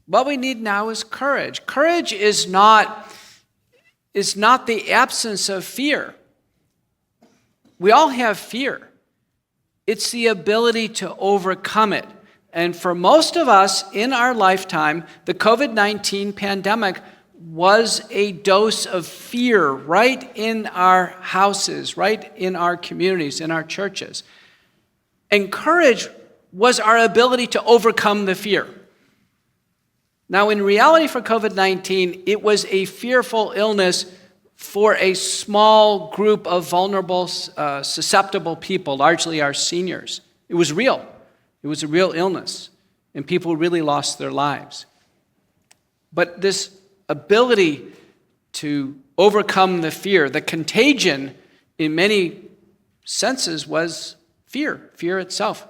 What we need now is courage. Courage is not the absence of fear. We all have fear. It's the ability to overcome it. And for most of us in our lifetime, the COVID-19 pandemic was a dose of fear right in our houses, right in our communities, in our churches. And courage was our ability to overcome the fear. Now, in reality for COVID-19, it was a fearful illness for a small group of vulnerable, susceptible people, largely our seniors. It was real. It was a real illness, and people really lost their lives. But this ability to overcome the fear, the contagion in many senses was fear itself.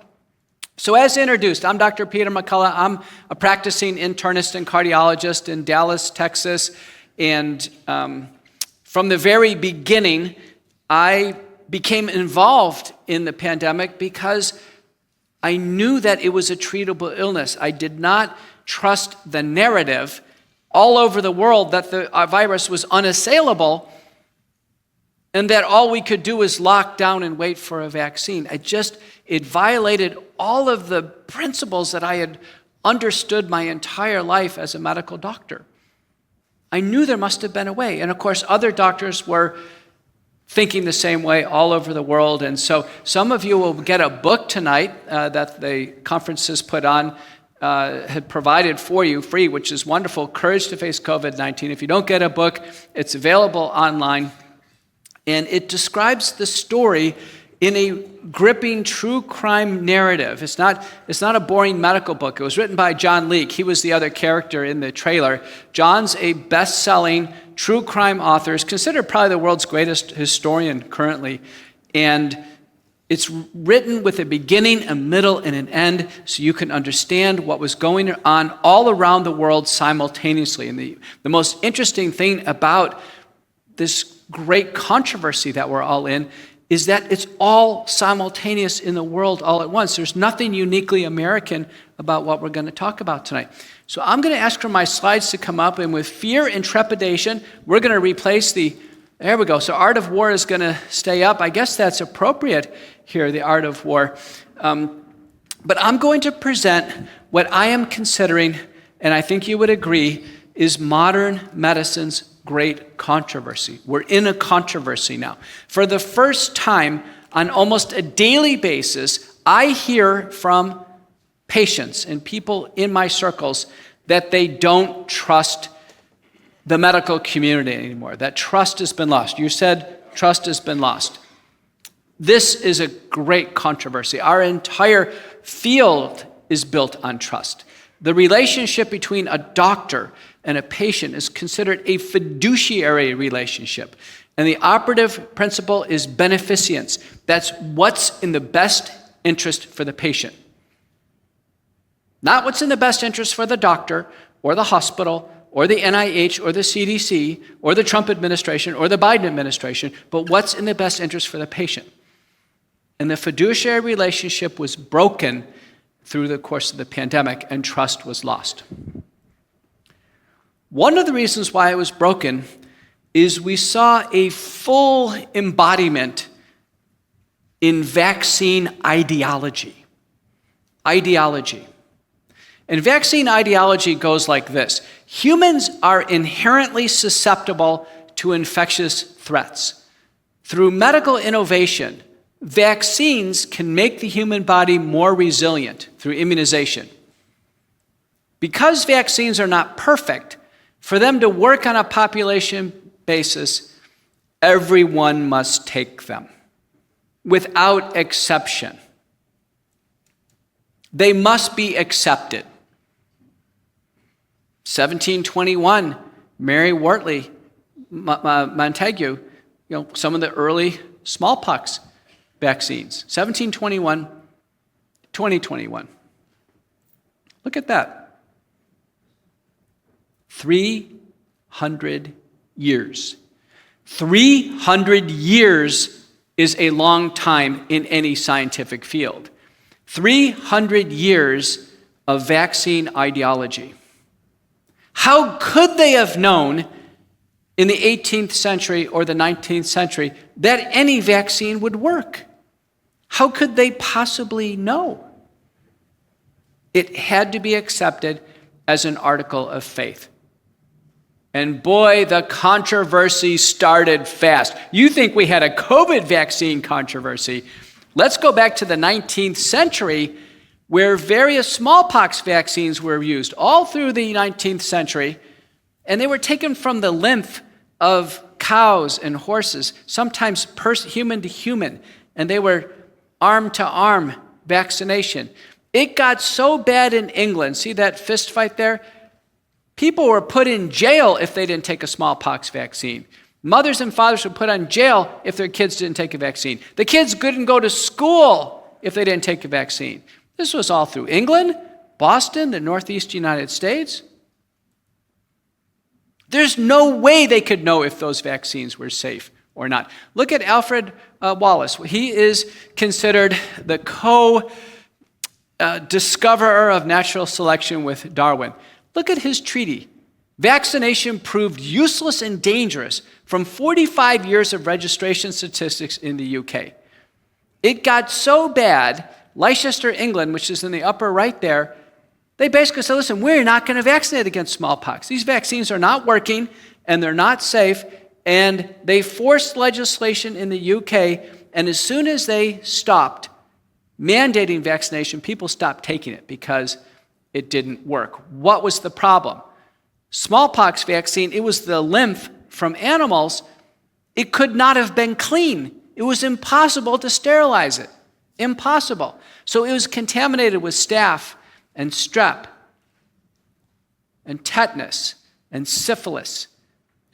So as introduced, I'm Dr. Peter McCullough. I'm a practicing internist and cardiologist in Dallas, Texas. And from the very beginning, I became involved in the pandemic because I knew that it was a treatable illness. I did not trust the narrative all over the world that the virus was unassailable and that all we could do was lock down and wait for a vaccine. It violated all of the principles that I had understood my entire life as a medical doctor. I knew there must have been a way. And of course, other doctors were thinking the same way all over the world. And so some of you will get a book tonight that the conferences put on, had provided for you free, which is wonderful, Courage to Face COVID-19. If you don't get a book, it's available online. And it describes the story in a gripping true crime narrative. It's not a boring medical book. It was written by John Leake. He was the other character in the trailer. John's a best-selling true crime author. He's considered probably the world's greatest historian currently. And it's written with a beginning, a middle, and an end so you can understand what was going on all around the world simultaneously. And the most interesting thing about this great controversy that we're all in is that it's all simultaneous in the world all at once. There's nothing uniquely American about what we're going to talk about tonight. So I'm going to ask for my slides to come up, and with fear and trepidation, we're going to replace there we go. So Art of War is going to stay up. I guess that's appropriate here, the Art of War. But I'm going to present what I am considering, and I think you would agree, is modern medicine's great controversy. We're in a controversy now. For the first time, on almost a daily basis, I hear from patients and people in my circles that they don't trust the medical community anymore, that trust has been lost. You said trust has been lost. This is a great controversy. Our entire field is built on trust. The relationship between a doctor and a patient is considered a fiduciary relationship. And the operative principle is beneficence. That's what's in the best interest for the patient. Not what's in the best interest for the doctor or the hospital or the NIH or the CDC or the Trump administration or the Biden administration, but what's in the best interest for the patient. And the fiduciary relationship was broken through the course of the pandemic, and trust was lost. One of the reasons why it was broken is we saw a full embodiment in vaccine ideology. And vaccine ideology goes like this. Humans are inherently susceptible to infectious threats. Through medical innovation, vaccines can make the human body more resilient through immunization. Because vaccines are not perfect, for them to work on a population basis, everyone must take them, without exception. They must be accepted. 1721, Mary Wortley Montague, some of the early smallpox vaccines. 1721, 2021. Look at that. 300 years. 300 years is a long time in any scientific field. 300 years of vaccine ideology. How could they have known in the 18th century or the 19th century that any vaccine would work? How could they possibly know? It had to be accepted as an article of faith. And boy, the controversy started fast. You think we had a COVID vaccine controversy. Let's go back to the 19th century where various smallpox vaccines were used all through the 19th century, and they were taken from the lymph of cows and horses, sometimes human to human, and they were arm-to-arm vaccination. It got so bad in England, see that fist fight there? People were put in jail if they didn't take a smallpox vaccine. Mothers and fathers were put on jail if their kids didn't take a vaccine. The kids couldn't go to school if they didn't take a vaccine. This was all through England, Boston, the Northeast United States. There's no way they could know if those vaccines were safe or not. Look at Alfred Wallace. He is considered the co-discoverer of natural selection with Darwin. Look at his treaty. Vaccination proved useless and dangerous from 45 years of registration statistics in the UK. It got so bad, Leicester, England, which is in the upper right there, they basically said, listen, we're not going to vaccinate against smallpox. These vaccines are not working and they're not safe. And they forced legislation in the UK, and as soon as they stopped mandating vaccination, people stopped taking it because it didn't work. What was the problem? Smallpox vaccine, it was the lymph from animals. It could not have been clean. It was impossible to sterilize it. Impossible. So it was contaminated with staph and strep and tetanus and syphilis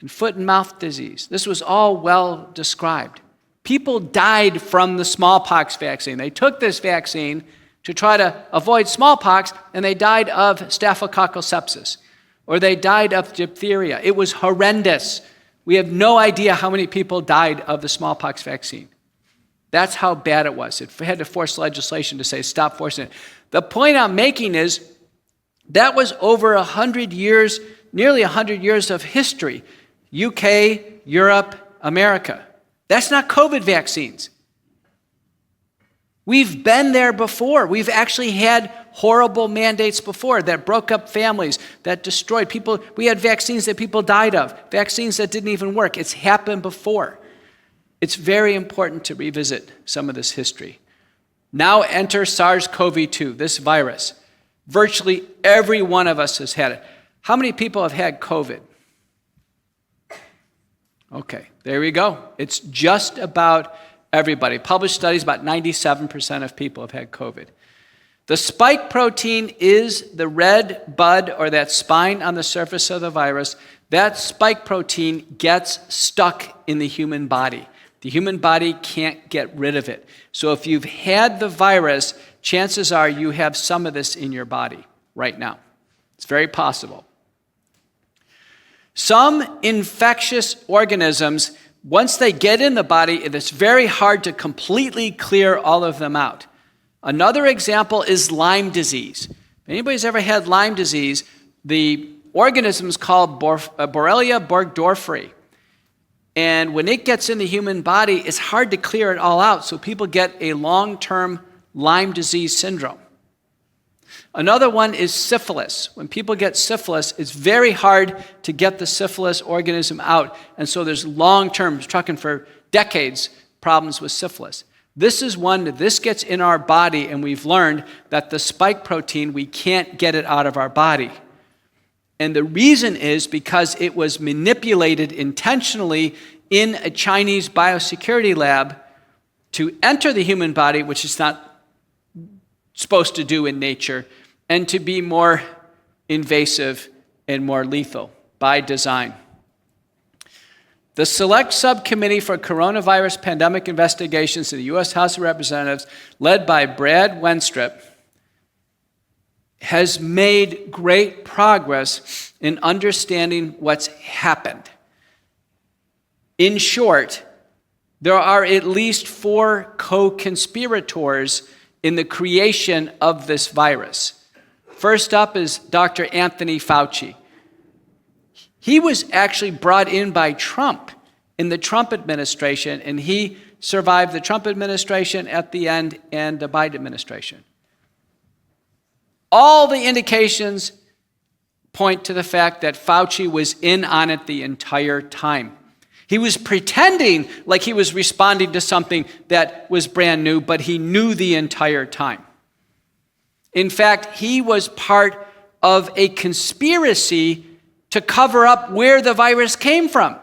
and foot and mouth disease. This was all well described. People died from the smallpox vaccine. They took this vaccine to try to avoid smallpox, and they died of staphylococcal sepsis, or they died of diphtheria. It was horrendous. We have no idea how many people died of the smallpox vaccine. That's how bad it was. It had to force legislation to say, stop forcing it. The point I'm making is that was over 100 years, nearly 100 years of history. UK, Europe, America. That's not COVID vaccines. We've been there before. We've actually had horrible mandates before that broke up families, that destroyed people. We had vaccines that people died of, vaccines that didn't even work. It's happened before. It's very important to revisit some of this history. Now enter SARS-CoV-2, this virus. Virtually every one of us has had it. How many people have had COVID? Okay, there we go. It's just about everybody. Published studies, about 97% of people have had COVID. The spike protein is the red bud or that spine on the surface of the virus. That spike protein gets stuck in the human body. The human body can't get rid of it. So if you've had the virus, chances are you have some of this in your body right now. It's very possible. Some infectious organisms, once they get in the body, it's very hard to completely clear all of them out. Another example is Lyme disease. If anybody's ever had Lyme disease, the organism is called Borrelia burgdorferi. And when it gets in the human body, it's hard to clear it all out, so people get a long-term Lyme disease syndrome. Another one is syphilis. When people get syphilis, it's very hard to get the syphilis organism out, and so there's long-term, talking for decades, problems with syphilis. This is one that this gets in our body, and we've learned that the spike protein, we can't get it out of our body. And the reason is because it was manipulated intentionally in a Chinese biosecurity lab to enter the human body, which it's not supposed to do in nature, and to be more invasive and more lethal by design. The Select Subcommittee for Coronavirus Pandemic Investigations in the U.S. House of Representatives, led by Brad Wenstrup, has made great progress in understanding what's happened. In short, there are at least 4 co-conspirators in the creation of this virus. First up is Dr. Anthony Fauci. He was actually brought in by Trump in the Trump administration, and he survived the Trump administration at the end and the Biden administration. All the indications point to the fact that Fauci was in on it the entire time. He was pretending like he was responding to something that was brand new, but he knew the entire time. In fact, he was part of a conspiracy to cover up where the virus came from.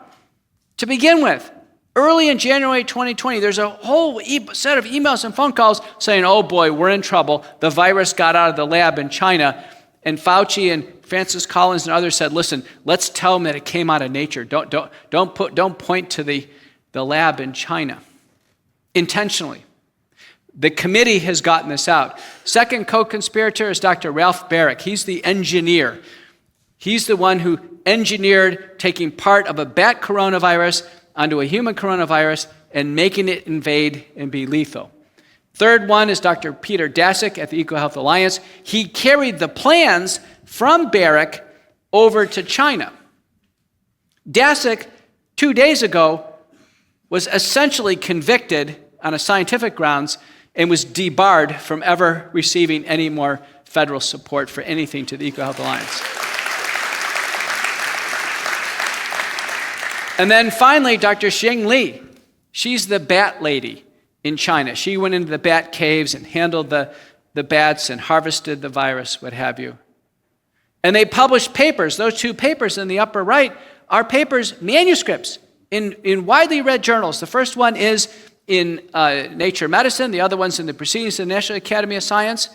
To begin with, early in January 2020, there's a whole set of emails and phone calls saying, oh boy, we're in trouble. The virus got out of the lab in China. And Fauci and Francis Collins and others said, listen, let's tell them that it came out of nature. Don't point to the lab in China. Intentionally. The committee has gotten this out. Second co-conspirator is Dr. Ralph Barrick. He's the engineer. He's the one who engineered taking part of a bat coronavirus onto a human coronavirus and making it invade and be lethal. Third one is Dr. Peter Daszak at the EcoHealth Alliance. He carried the plans from Barrick over to China. Daszak, 2 days ago, was essentially convicted on a scientific grounds and was debarred from ever receiving any more federal support for anything to the EcoHealth Alliance. And then finally, Dr. Xing Li. She's the bat lady in China. She went into the bat caves and handled the bats and harvested the virus, what have you. And they published papers. Those two papers in the upper right are papers, manuscripts, in widely read journals. The first one is in Nature Medicine. The other one's in the Proceedings of the National Academy of Science.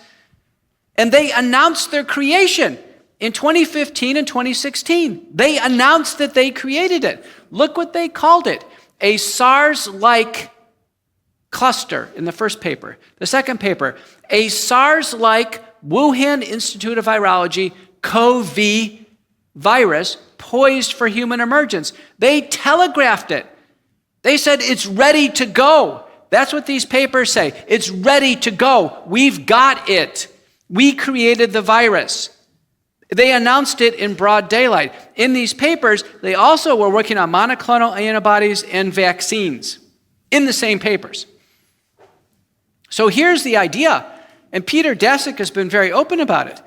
And they announced their creation in 2015 and 2016. They announced that they created it. Look what they called it. A SARS-like cluster in the first paper. The second paper, a SARS-like Wuhan Institute of Virology CoV virus poised for human emergence. They telegraphed it. They said it's ready to go. That's what these papers say. It's ready to go. We've got it. We created the virus. They announced it in broad daylight. In these papers, they also were working on monoclonal antibodies and vaccines in the same papers. So here's the idea, and Peter Daszak has been very open about it.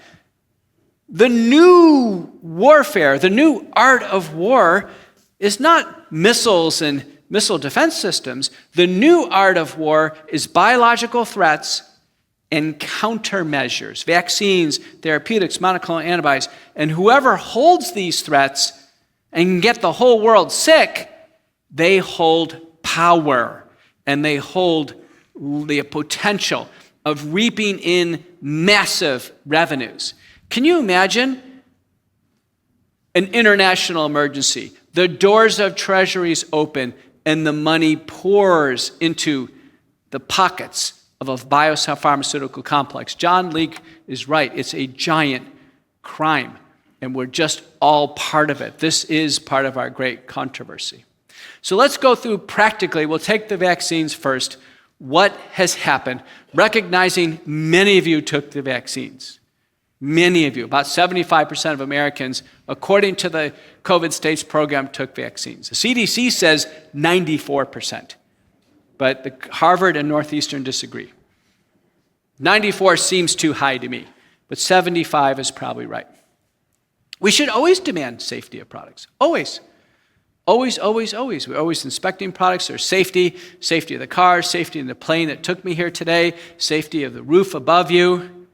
The new warfare, the new art of war is not missiles and missile defense systems. The new art of war is biological threats and countermeasures, vaccines, therapeutics, monoclonal antibodies. And whoever holds these threats and can get the whole world sick, they hold power and they hold the potential of reaping in massive revenues. Can you imagine an international emergency? The doors of treasuries open and the money pours into the pockets of a biopharmaceutical complex. John Leake is right. It's a giant crime, and we're just all part of it. This is part of our great controversy. So let's go through practically. We'll take the vaccines first. What has happened? Recognizing many of you took the vaccines. Many of you, about 75% of Americans, according to the COVID states program, took vaccines. The CDC says 94%, but the Harvard and Northeastern disagree. 94 seems too high to me, but 75 is probably right. We should always demand safety of products, always. Always, always, always. We're always inspecting products. There's safety of the car, safety in the plane that took me here today, safety of the roof above you.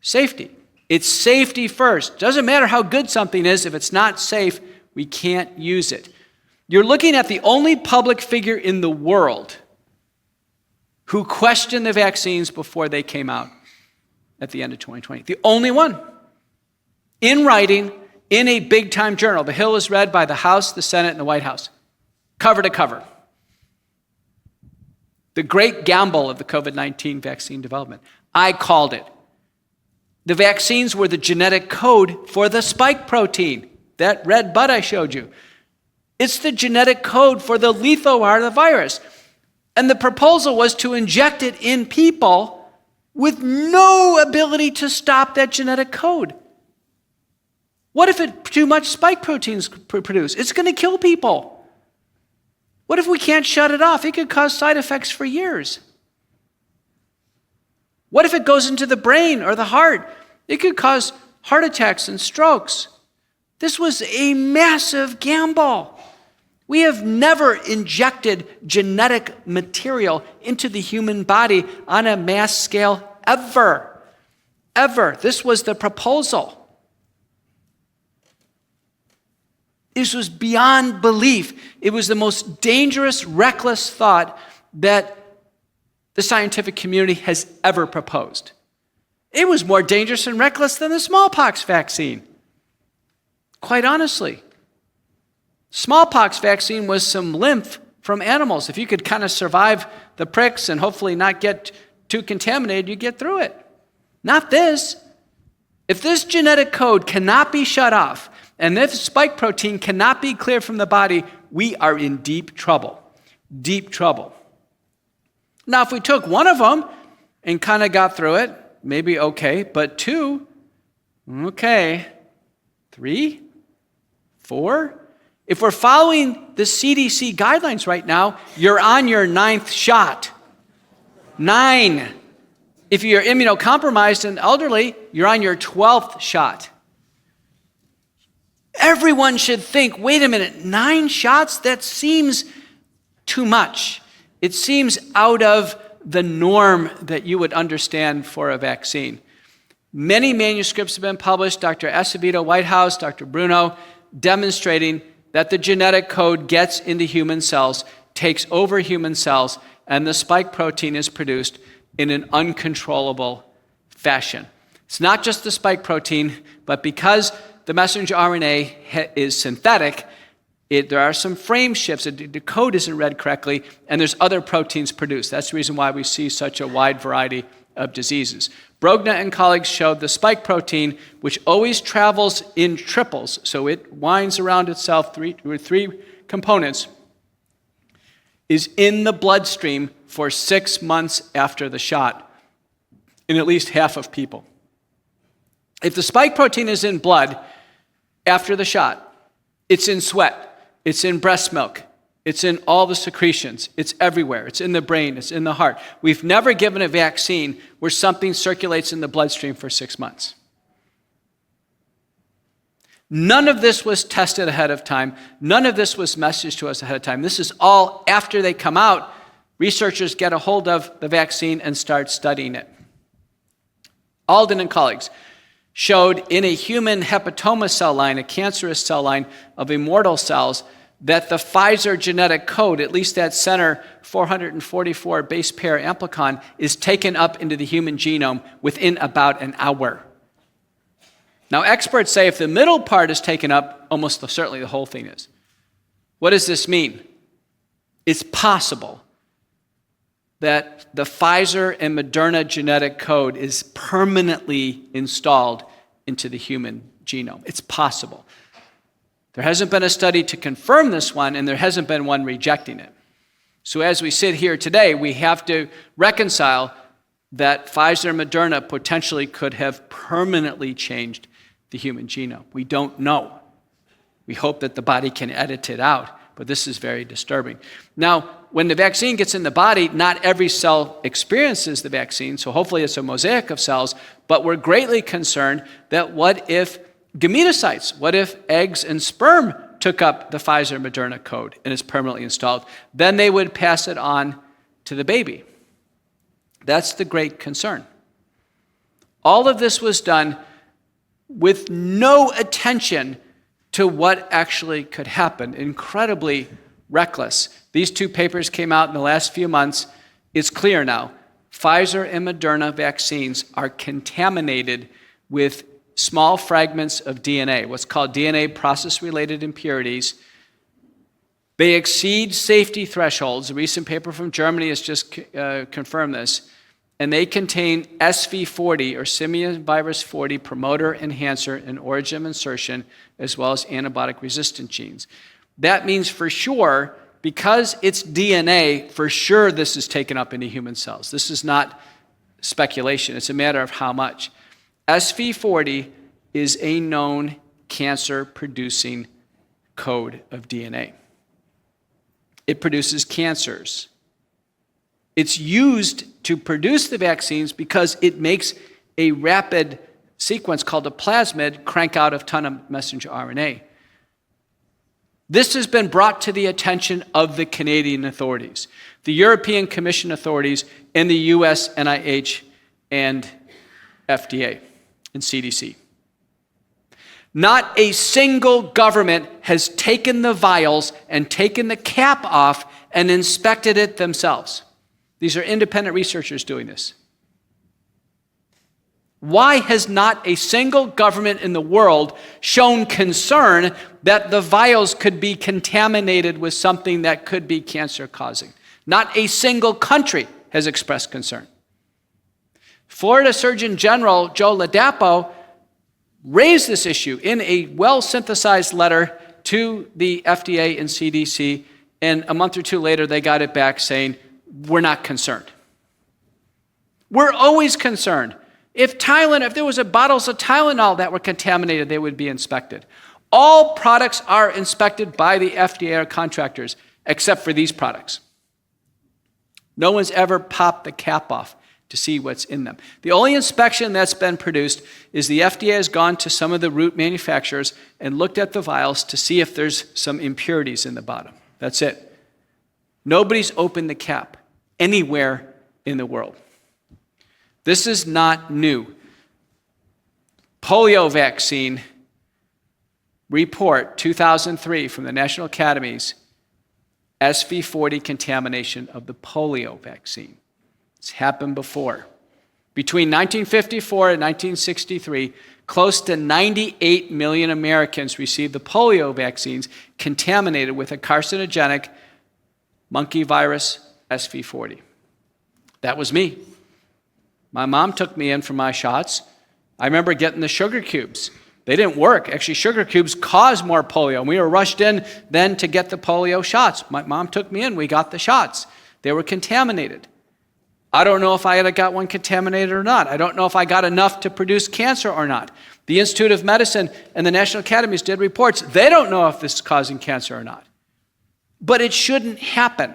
Safety. It's safety first. Doesn't matter how good something is. If it's not safe, we can't use it. You're looking at the only public figure in the world who questioned the vaccines before they came out at the end of 2020. The only one. In writing, in a big-time journal. The Hill is read by the House, the Senate, and the White House. Cover to cover. The great gamble of the COVID-19 vaccine development. I called it. The vaccines were the genetic code for the spike protein, that red bud I showed you. It's the genetic code for the lethal part of the virus. And the proposal was to inject it in people with no ability to stop that genetic code. What if too much spike proteins produce? It's going to kill people. What if we can't shut it off? It could cause side effects for years. What if it goes into the brain or the heart? It could cause heart attacks and strokes. This was a massive gamble. We have never injected genetic material into the human body on a mass scale ever. Ever. This was the proposal. This was beyond belief. It was the most dangerous, reckless thought that the scientific community has ever proposed. It was more dangerous and reckless than the smallpox vaccine. Quite honestly. Smallpox vaccine was some lymph from animals. If you could kind of survive the pricks and hopefully not get too contaminated, you get through it. Not this. If this genetic code cannot be shut off, and if spike protein cannot be cleared from the body, we are in deep trouble. Deep trouble. Now, if we took one of them and kind of got through it, maybe okay, but two, okay, 3, 4. If we're following the CDC guidelines right now, you're on your 9th shot. 9. If you're immunocompromised and elderly, you're on your 12th shot. Everyone should think, wait a minute, 9 shots? That seems too much. It seems out of the norm that you would understand for a vaccine. Many manuscripts have been published, Dr. Acevedo, White House, Dr. Bruno, demonstrating that the genetic code gets into human cells, takes over human cells, and the spike protein is produced in an uncontrollable fashion. It's not just the spike protein, but because the messenger RNA is synthetic, there are some frame shifts. The code isn't read correctly, and there's other proteins produced. That's the reason why we see such a wide variety of diseases. Brogna and colleagues showed the spike protein, which always travels in triples, so it winds around itself with 3 components, is in the bloodstream for 6 months after the shot in at least half of people. If the spike protein is in blood after the shot, it's in sweat, it's in breast milk, it's in all the secretions, it's everywhere, it's in the brain, it's in the heart. We've never given a vaccine where something circulates in the bloodstream for 6 months. None of this was tested ahead of time. None of this was messaged to us ahead of time. This is all after they come out. Researchers get a hold of the vaccine and start studying it. Alden and colleagues showed in a human hepatoma cell line, a cancerous cell line of immortal cells, that the Pfizer genetic code, at least that center 444 base pair amplicon, is taken up into the human genome within about an hour. Now, experts say if the middle part is taken up, almost certainly the whole thing is. What does this mean? It's possible that the Pfizer and Moderna genetic code is permanently installed into the human genome. It's possible. There hasn't been a study to confirm this one, and there hasn't been one rejecting it. So as we sit here today, we have to reconcile that Pfizer and Moderna potentially could have permanently changed the human genome. We don't know. We hope that the body can edit it out, but this is very disturbing. Now, when the vaccine gets in the body, not every cell experiences the vaccine, so hopefully it's a mosaic of cells, but we're greatly concerned that what if gametocytes, what if eggs and sperm took up the Pfizer-Moderna code and is permanently installed? Then they would pass it on to the baby. That's the great concern. All of this was done with no attention to what actually could happen. Incredibly reckless. These 2 papers came out in the last few months. It's clear now. Pfizer and Moderna vaccines are contaminated with small fragments of DNA, what's called DNA process-related impurities. They exceed safety thresholds. A recent paper from Germany has just confirmed this. And they contain SV40, or simian virus 40, promoter, enhancer, and origin insertion, as well as antibiotic-resistant genes. That means for sure, because it's DNA, for sure this is taken up into human cells. This is not speculation. It's a matter of how much. SV40 is a known cancer-producing code of DNA. It produces cancers. It's used to produce the vaccines because it makes a rapid sequence called a plasmid crank out a ton of messenger RNA. This has been brought to the attention of the Canadian authorities, the European Commission authorities, and the US NIH and FDA and CDC. Not a single government has taken the vials and taken the cap off and inspected it themselves. These are independent researchers doing this. Why has not a single government in the world shown concern that the vials could be contaminated with something that could be cancer-causing? Not a single country has expressed concern. Florida Surgeon General Joe Ladapo raised this issue in a well-synthesized letter to the FDA and CDC, and a month or two later they got it back saying, we're not concerned. We're always concerned. If there was bottles of Tylenol that were contaminated, they would be inspected. All products are inspected by the FDA or contractors, except for these products. No one's ever popped the cap off to see what's in them. The only inspection that's been produced is the FDA has gone to some of the root manufacturers and looked at the vials to see if there's some impurities in the bottom. That's it. Nobody's opened the cap anywhere in the world. This is not new. Polio vaccine report 2003 from the National Academies, SV40 contamination of the polio vaccine. It's happened before. Between 1954 and 1963, close to 98 million Americans received the polio vaccines contaminated with a carcinogenic monkey virus SV40. That was me. My mom took me in for my shots. I remember getting the sugar cubes. They didn't work. Actually, sugar cubes cause more polio. And we were rushed in then to get the polio shots. My mom took me in. We got the shots. They were contaminated. I don't know if I had got one contaminated or not. I don't know if I got enough to produce cancer or not. The Institute of Medicine and the National Academies did reports. They don't know if this is causing cancer or not. But it shouldn't happen.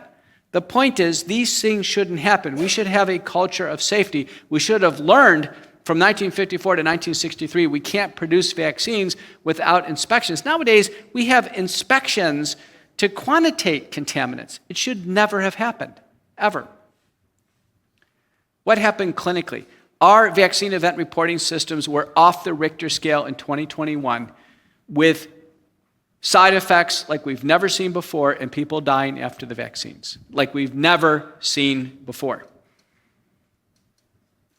The point is, these things shouldn't happen. We should have a culture of safety. We should have learned from 1954 to 1963, we can't produce vaccines without inspections. Nowadays, we have inspections to quantitate contaminants. It should never have happened, ever. What happened clinically? Our vaccine event reporting systems were off the Richter scale in 2021 with side effects like we've never seen before and people dying after the vaccines, like we've never seen before.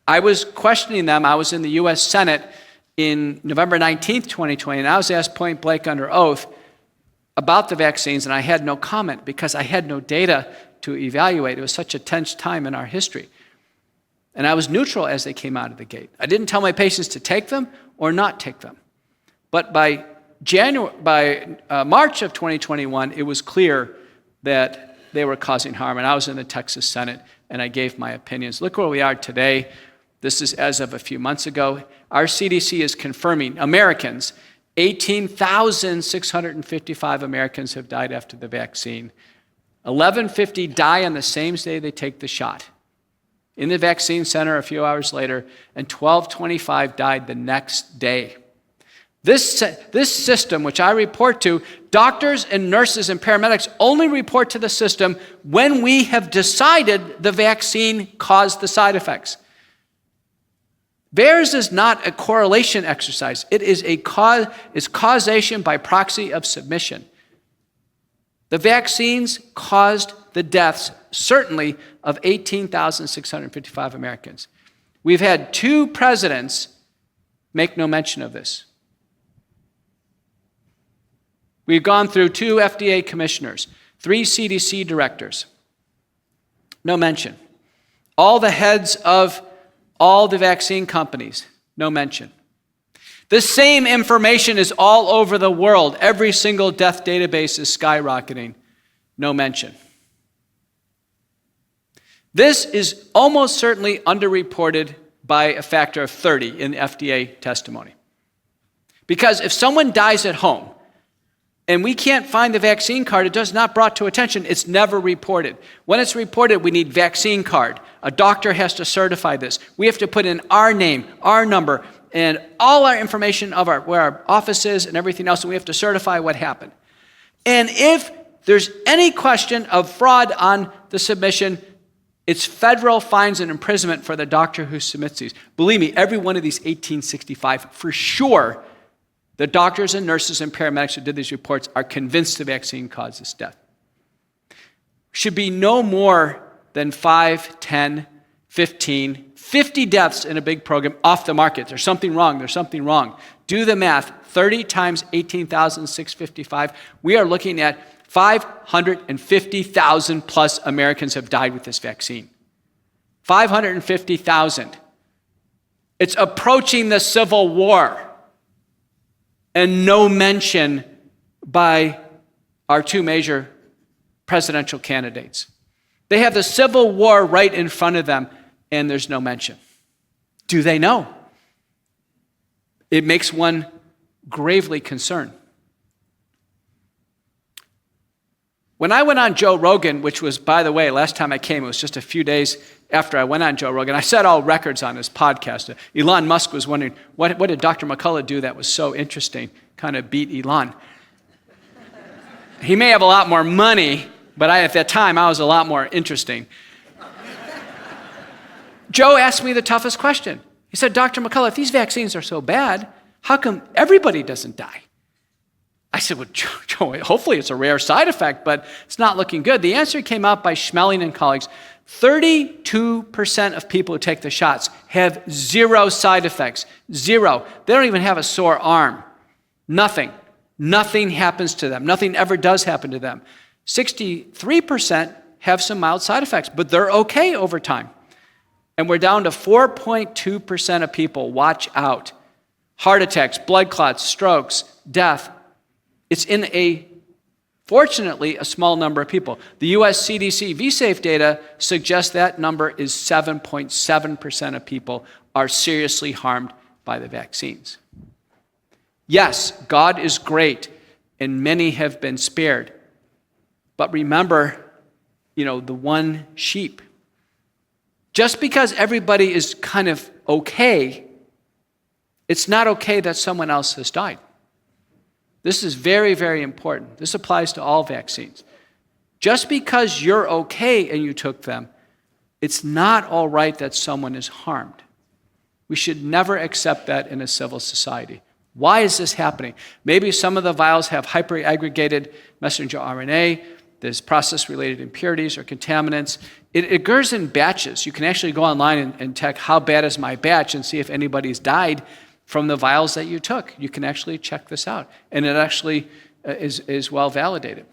I was questioning them. I was in the U.S. Senate in November 19th, 2020, and I was asked point blank under oath about the vaccines, and I had no comment because I had no data to evaluate. It was such a tense time in our history. And I was neutral as they came out of the gate. I didn't tell my patients to take them or not take them. But by March of 2021, it was clear that they were causing harm. And I was in the Texas Senate, and I gave my opinions. Look where we are today. This is as of a few months ago. Our CDC is confirming Americans, 18,655 Americans have died after the vaccine. 1,150 die on the same day they take the shot in the vaccine center a few hours later, and 1,225 died the next day. This system, which I report to, doctors and nurses and paramedics only report to the system when we have decided the vaccine caused the side effects. Theirs is not a correlation exercise. It is causation by proxy of submission. The vaccines caused the deaths, certainly, of 18,655 Americans. We've had 2 presidents make no mention of this. We've gone through 2 FDA commissioners, 3 CDC directors. No mention. All the heads of all the vaccine companies, no mention. The same information is all over the world. Every single death database is skyrocketing. No mention. This is almost certainly underreported by a factor of 30 in FDA testimony. Because if someone dies at home and we can't find the vaccine card, it is not brought to attention, it's never reported. When it's reported, we need vaccine card. A doctor has to certify this. We have to put in our name, our number, and all our information of where our office is and everything else, and we have to certify what happened. And if there's any question of fraud on the submission, it's federal fines and imprisonment for the doctor who submits these. Believe me, every one of these 1865, for sure, the doctors and nurses and paramedics who did these reports are convinced the vaccine causes death. Should be no more than 5, 10, 15, 50 deaths in a big program off the market. There's something wrong. There's something wrong. Do the math. 30 times 18,655. We are looking at 550,000 plus Americans have died with this vaccine. 550,000. It's approaching the Civil War. And no mention by our two major presidential candidates. They have the Civil War right in front of them, and there's no mention. Do they know? It makes one gravely concerned. When I went on Joe Rogan, which was, by the way, last time I came, it was just a few days after I went on Joe Rogan. I set all records on his podcast. Elon Musk was wondering, what did Dr. McCullough do that was so interesting? Kind of beat Elon. He may have a lot more money, but at that time, I was a lot more interesting. Joe asked me the toughest question. He said, Dr. McCullough, if these vaccines are so bad, how come everybody doesn't die? I said, well, Joe, hopefully it's a rare side effect, but it's not looking good. The answer came out by Schmeling and colleagues. 32% of people who take the shots have zero side effects. Zero. They don't even have a sore arm. Nothing. Nothing happens to them. Nothing ever does happen to them. 63% have some mild side effects, but they're okay over time. And we're down to 4.2% of people, watch out. Heart attacks, blood clots, strokes, death. It's in fortunately, a small number of people. The US CDC vSafe data suggests that number is 7.7% of people are seriously harmed by the vaccines. Yes, God is great, and many have been spared. But remember, the one sheep. Just because everybody is kind of okay, it's not okay that someone else has died. This is very, very important. This applies to all vaccines. Just because you're okay and you took them, it's not all right that someone is harmed. We should never accept that in a civil society. Why is this happening? Maybe some of the vials have hyper-aggregated messenger RNA. There's process-related impurities or contaminants. It occurs in batches. You can actually go online and check how bad is my batch and see if anybody's died from the vials that you took. You can actually check this out. And it actually is well validated.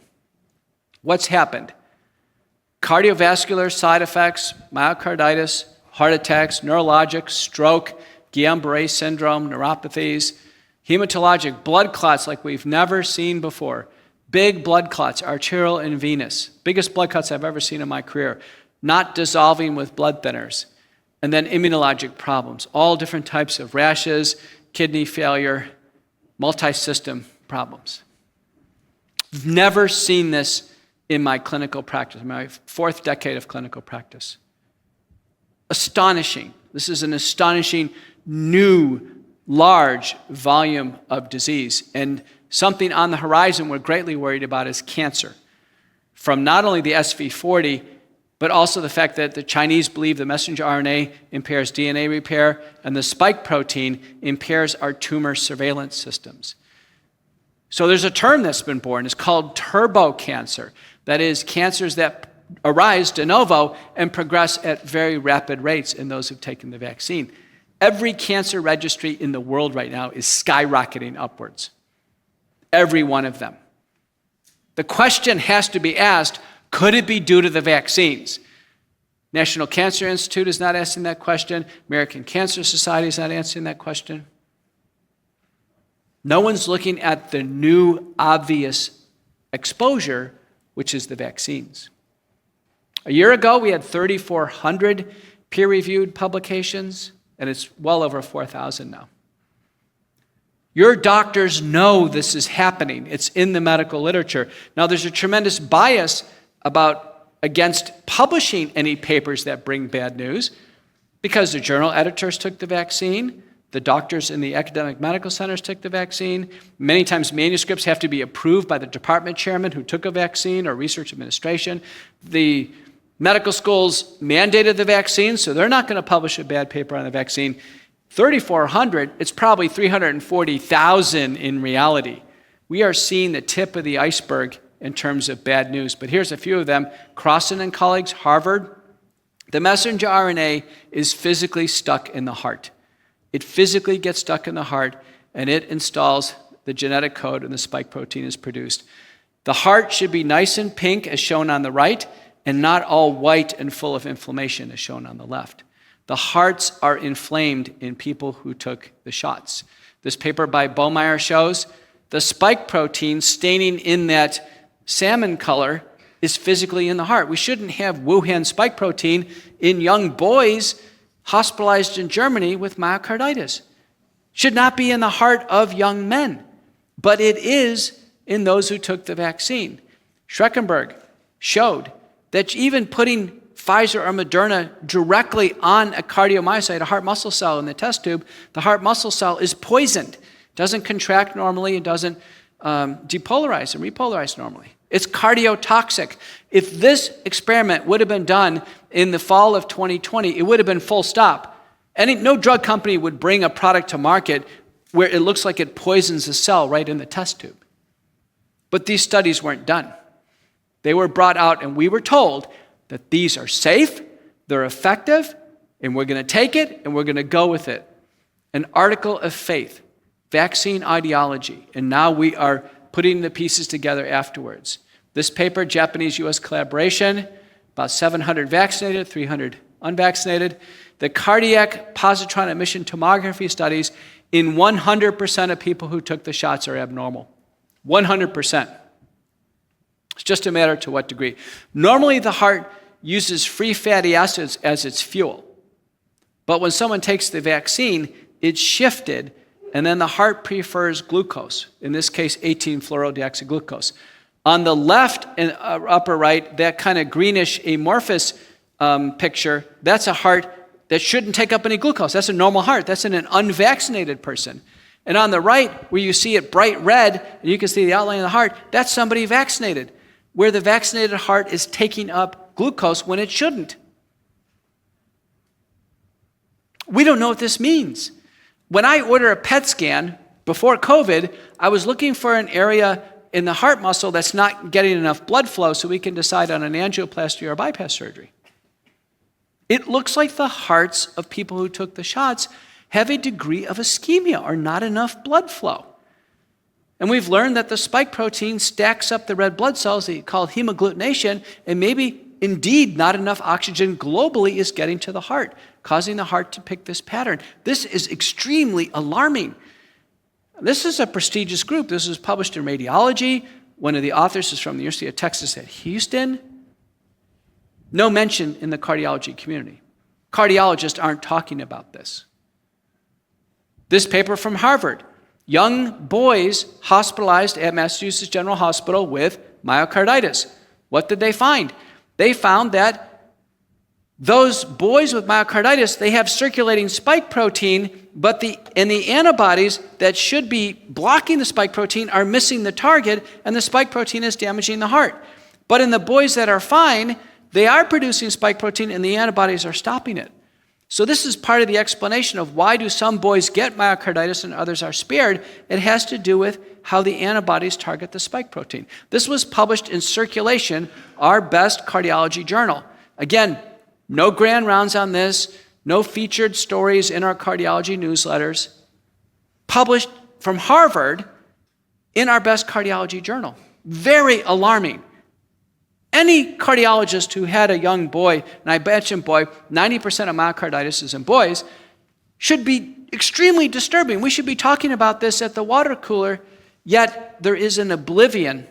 What's happened? Cardiovascular side effects, myocarditis, heart attacks, neurologic, stroke, Guillain-Barré syndrome, neuropathies, hematologic, blood clots like we've never seen before. Big blood clots, arterial and venous. Biggest blood clots I've ever seen in my career. Not dissolving with blood thinners. And then immunologic problems, all different types of rashes, kidney failure, multi-system problems. I've never seen this in my clinical practice, my 4th decade of clinical practice. Astonishing. This is an astonishing, new, large volume of disease. And something on the horizon we're greatly worried about is cancer. From not only the SV40, but also the fact that the Chinese believe the messenger RNA impairs DNA repair and the spike protein impairs our tumor surveillance systems. So there's a term that's been born. It's called turbo cancer. That is, cancers that arise de novo and progress at very rapid rates in those who've taken the vaccine. Every cancer registry in the world right now is skyrocketing upwards. Every one of them. The question has to be asked, could it be due to the vaccines? National Cancer Institute is not asking that question. American Cancer Society is not answering that question. No one's looking at the new obvious exposure, which is the vaccines. A year ago, we had 3,400 peer-reviewed publications, and it's well over 4,000 now. Your doctors know this is happening. It's in the medical literature. Now, there's a tremendous bias against publishing any papers that bring bad news because the journal editors took the vaccine, the doctors in the academic medical centers took the vaccine. Many times manuscripts have to be approved by the department chairman who took a vaccine or research administration. The medical schools mandated the vaccine, so they're not going to publish a bad paper on the vaccine. 3,400, it's probably 340,000 in reality. We are seeing the tip of the iceberg in terms of bad news, but here's a few of them. Crossan and colleagues, Harvard. The messenger RNA is physically stuck in the heart. It physically gets stuck in the heart, and it installs the genetic code, and the spike protein is produced. The heart should be nice and pink, as shown on the right, and not all white and full of inflammation, as shown on the left. The hearts are inflamed in people who took the shots. This paper by Bowmeyer shows the spike protein staining in that salmon color is physically in the heart. We shouldn't have Wuhan spike protein in young boys hospitalized in Germany with myocarditis. Should not be in the heart of young men, but it is in those who took the vaccine. Schreckenberg showed that even putting Pfizer or Moderna directly on a cardiomyocyte, a heart muscle cell in the test tube, the heart muscle cell is poisoned. It doesn't contract normally, it doesn't depolarize and repolarize normally. It's cardiotoxic. If this experiment would have been done in the fall of 2020, it would have been full stop. No drug company would bring a product to market where it looks like it poisons a cell right in the test tube. But these studies weren't done. They were brought out, and we were told that these are safe, they're effective, and we're going to take it, and we're going to go with it. An article of faith, vaccine ideology, and now we are putting the pieces together afterwards. This paper, Japanese-U.S. collaboration, about 700 vaccinated, 300 unvaccinated. The cardiac positron emission tomography studies in 100% of people who took the shots are abnormal. 100%. It's just a matter to what degree. Normally, the heart uses free fatty acids as its fuel. But when someone takes the vaccine, it's shifted, and then the heart prefers glucose, in this case, 18-fluorodeoxyglucose. On the left and upper right, that kind of greenish amorphous picture, that's a heart that shouldn't take up any glucose. That's a normal heart. That's in an unvaccinated person. And on the right, where you see it bright red, and you can see the outline of the heart, that's somebody vaccinated, where the vaccinated heart is taking up glucose when it shouldn't. We don't know what this means. When I order a PET scan, before COVID, I was looking for an area in the heart muscle that's not getting enough blood flow so we can decide on an angioplasty or bypass surgery. It looks like the hearts of people who took the shots have a degree of ischemia or not enough blood flow. And we've learned that the spike protein stacks up the red blood cells, they call hemagglutination, and maybe indeed not enough oxygen globally is getting to the heart, causing the heart to pick this pattern. This is extremely alarming. This is a prestigious group. This was published in Radiology. One of the authors is from the University of Texas at Houston. No mention in the cardiology community. Cardiologists aren't talking about this. This paper from Harvard. Young boys hospitalized at Massachusetts General Hospital with myocarditis. What did they find? They found that those boys with myocarditis, they have circulating spike protein, but the antibodies that should be blocking the spike protein are missing the target, and the spike protein is damaging the heart. But in the boys that are fine, they are producing spike protein, and the antibodies are stopping it. So this is part of the explanation of why do some boys get myocarditis and others are spared. It has to do with how the antibodies target the spike protein. This was published in Circulation, our best cardiology journal. Again, no grand rounds on this, no featured stories in our cardiology newsletters. Published from Harvard in our best cardiology journal. Very alarming. Any cardiologist who had a young boy, and I mentioned boy, 90% of myocarditis is in boys, should be extremely disturbing. We should be talking about this at the water cooler, yet there is an oblivion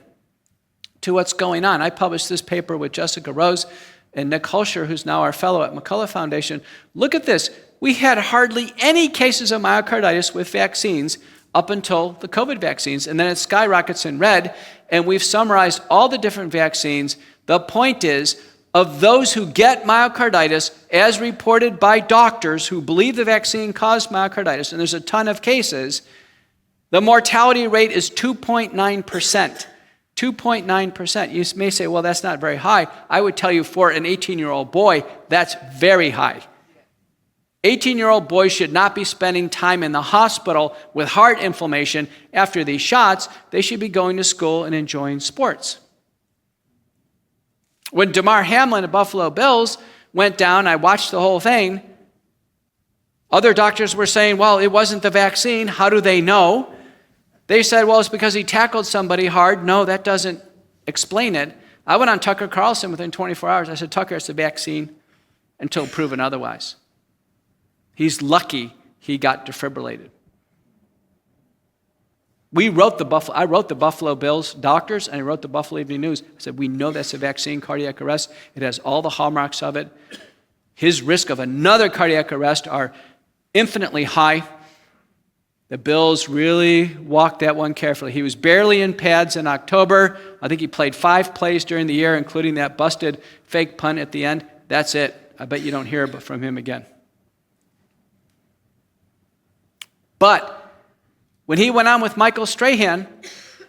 to what's going on. I published this paper with Jessica Rose and Nick Hulsher, who's now our fellow at McCullough Foundation. Look at this. We had hardly any cases of myocarditis with vaccines up until the COVID vaccines, and then it skyrockets in red, and we've summarized all the different vaccines. The point is, of those who get myocarditis, as reported by doctors who believe the vaccine caused myocarditis, and there's a ton of cases, the mortality rate is 2.9%. 2.9%. You may say, well, that's not very high. I would tell you for an 18-year-old boy, that's very high. 18-year-old boys should not be spending time in the hospital with heart inflammation after these shots. They should be going to school and enjoying sports. When Damar Hamlin of Buffalo Bills went down, I watched the whole thing. Other doctors were saying, well, it wasn't the vaccine. How do they know? They said, well, it's because he tackled somebody hard. No, that doesn't explain it. I went on Tucker Carlson within 24 hours. I said, Tucker, it's the vaccine until proven otherwise. He's lucky he got defibrillated. I wrote the Buffalo Bills doctors, and I wrote the Buffalo Evening News. I said, we know that's a vaccine cardiac arrest. It has all the hallmarks of it. His risk of another cardiac arrest are infinitely high. The Bills really walked that one carefully. He was barely in pads in October. I think he played 5 plays during the year, including that busted fake punt at the end. That's it. I bet you don't hear from him again. But when he went on with Michael Strahan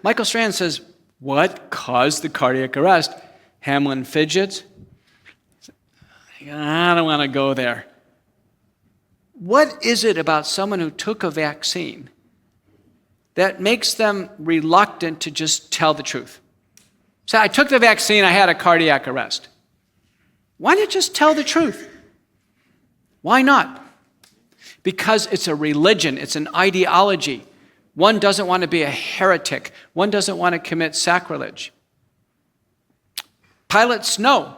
says, what caused the cardiac arrest? Hamlin fidgets. I don't want to go there. What is it about someone who took a vaccine that makes them reluctant to just tell the truth? Say, I took the vaccine, I had a cardiac arrest. Why not just tell the truth? Why not? Because it's a religion, it's an ideology. One doesn't want to be a heretic. One doesn't want to commit sacrilege. Pilot Snow,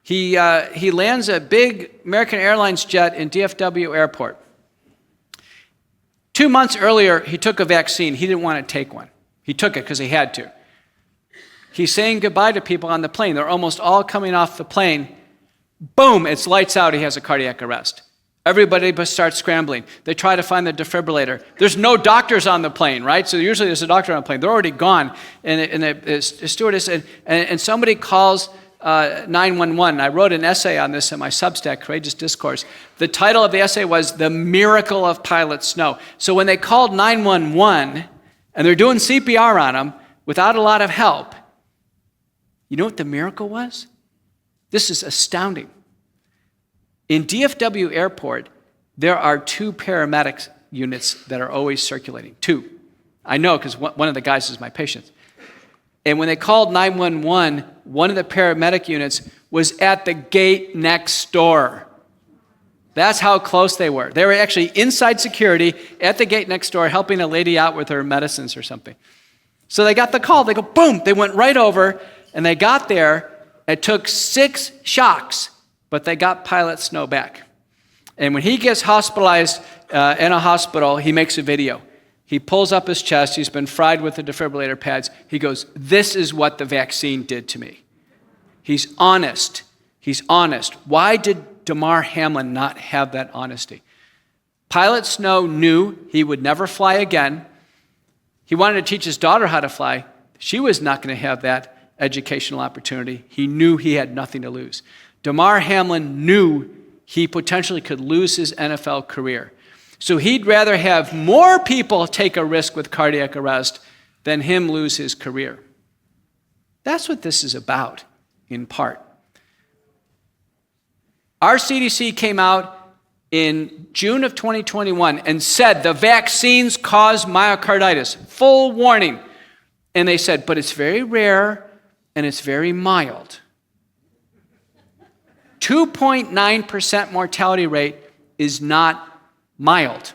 he lands a big American Airlines jet in DFW Airport. 2 months earlier, he took a vaccine. He didn't want to take one. He took it because he had to. He's saying goodbye to people on the plane. They're almost all coming off the plane. Boom, it's lights out. He has a cardiac arrest. Everybody starts scrambling. They try to find the defibrillator. There's no doctors on the plane, right? So usually there's a doctor on the plane. They're already gone. And a stewardess, and somebody calls 911. I wrote an essay on this in my Substack, Courageous Discourse. The title of the essay was The Miracle of Pilot Snow. So when they called 911, and they're doing CPR on him without a lot of help, you know what the miracle was? This is astounding. In DFW Airport, there are 2 paramedic units that are always circulating. 2. I know because one of the guys is my patient. And when they called 911, one of the paramedic units was at the gate next door. That's how close they were. They were actually inside security at the gate next door helping a lady out with her medicines or something. So they got the call. They go, boom. They went right over, and they got there. It took 6 shocks. But they got Pilot Snow back. And when he gets hospitalized in a hospital, he makes a video. He pulls up his chest. He's been fried with the defibrillator pads. He goes, this is what the vaccine did to me. He's honest. He's honest. Why did Damar Hamlin not have that honesty? Pilot Snow knew he would never fly again. He wanted to teach his daughter how to fly. She was not going to have that educational opportunity. He knew he had nothing to lose. Damar Hamlin knew he potentially could lose his NFL career. So he'd rather have more people take a risk with cardiac arrest than him lose his career. That's what this is about, in part. Our CDC came out in June of 2021 and said the vaccines cause myocarditis. Full warning. And they said, but it's very rare and it's very mild. 2.9% mortality rate is not mild.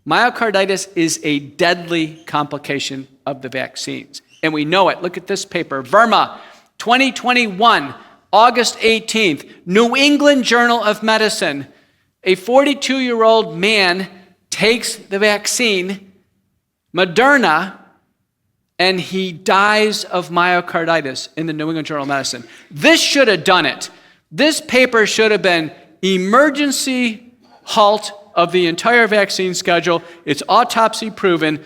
Myocarditis is a deadly complication of the vaccines. And we know it. Look at this paper. Verma, 2021, August 18th, New England Journal of Medicine. A 42-year-old man takes the vaccine, Moderna, and he dies of myocarditis in the New England Journal of Medicine. This should have done it. This paper should have been emergency halt of the entire vaccine schedule. It's autopsy proven.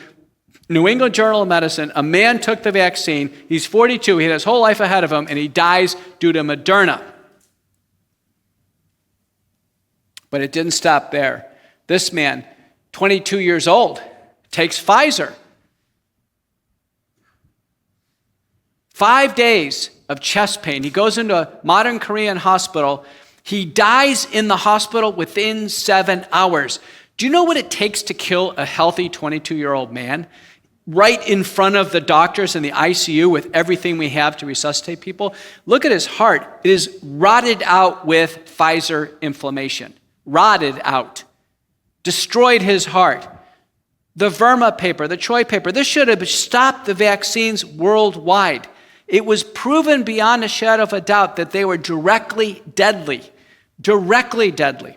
New England Journal of Medicine, a man took the vaccine. He's 42. He had his whole life ahead of him, and he dies due to Moderna. But it didn't stop there. This man, 22 years old, takes Pfizer. 5 days of chest pain. He goes into a modern Korean hospital. He dies in the hospital within 7 hours. Do you know what it takes to kill a healthy 22-year-old man? Right in front of the doctors in the ICU with everything we have to resuscitate people. Look at his heart. It is rotted out with Pfizer inflammation. Rotted out. Destroyed his heart. The Verma paper, the Choi paper, this should have stopped the vaccines worldwide. It was proven beyond a shadow of a doubt that they were directly deadly. Directly deadly.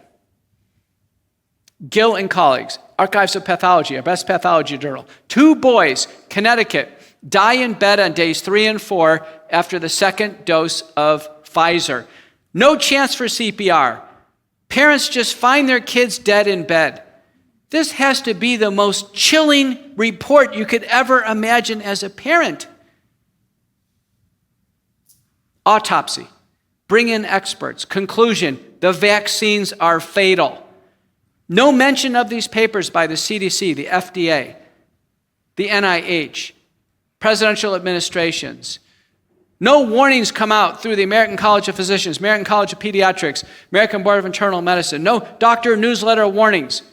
Gill and colleagues, Archives of Pathology, our best pathology journal. 2 boys, Connecticut, die in bed on days 3 and 4 after the second dose of Pfizer. No chance for CPR. Parents just find their kids dead in bed. This has to be the most chilling report you could ever imagine as a parent. Autopsy. Bring in experts. Conclusion, the vaccines are fatal. No mention of these papers by the CDC, the FDA, the NIH, presidential administrations. No warnings come out through the American College of Physicians, American College of Pediatrics, American Board of Internal Medicine. No doctor newsletter warnings.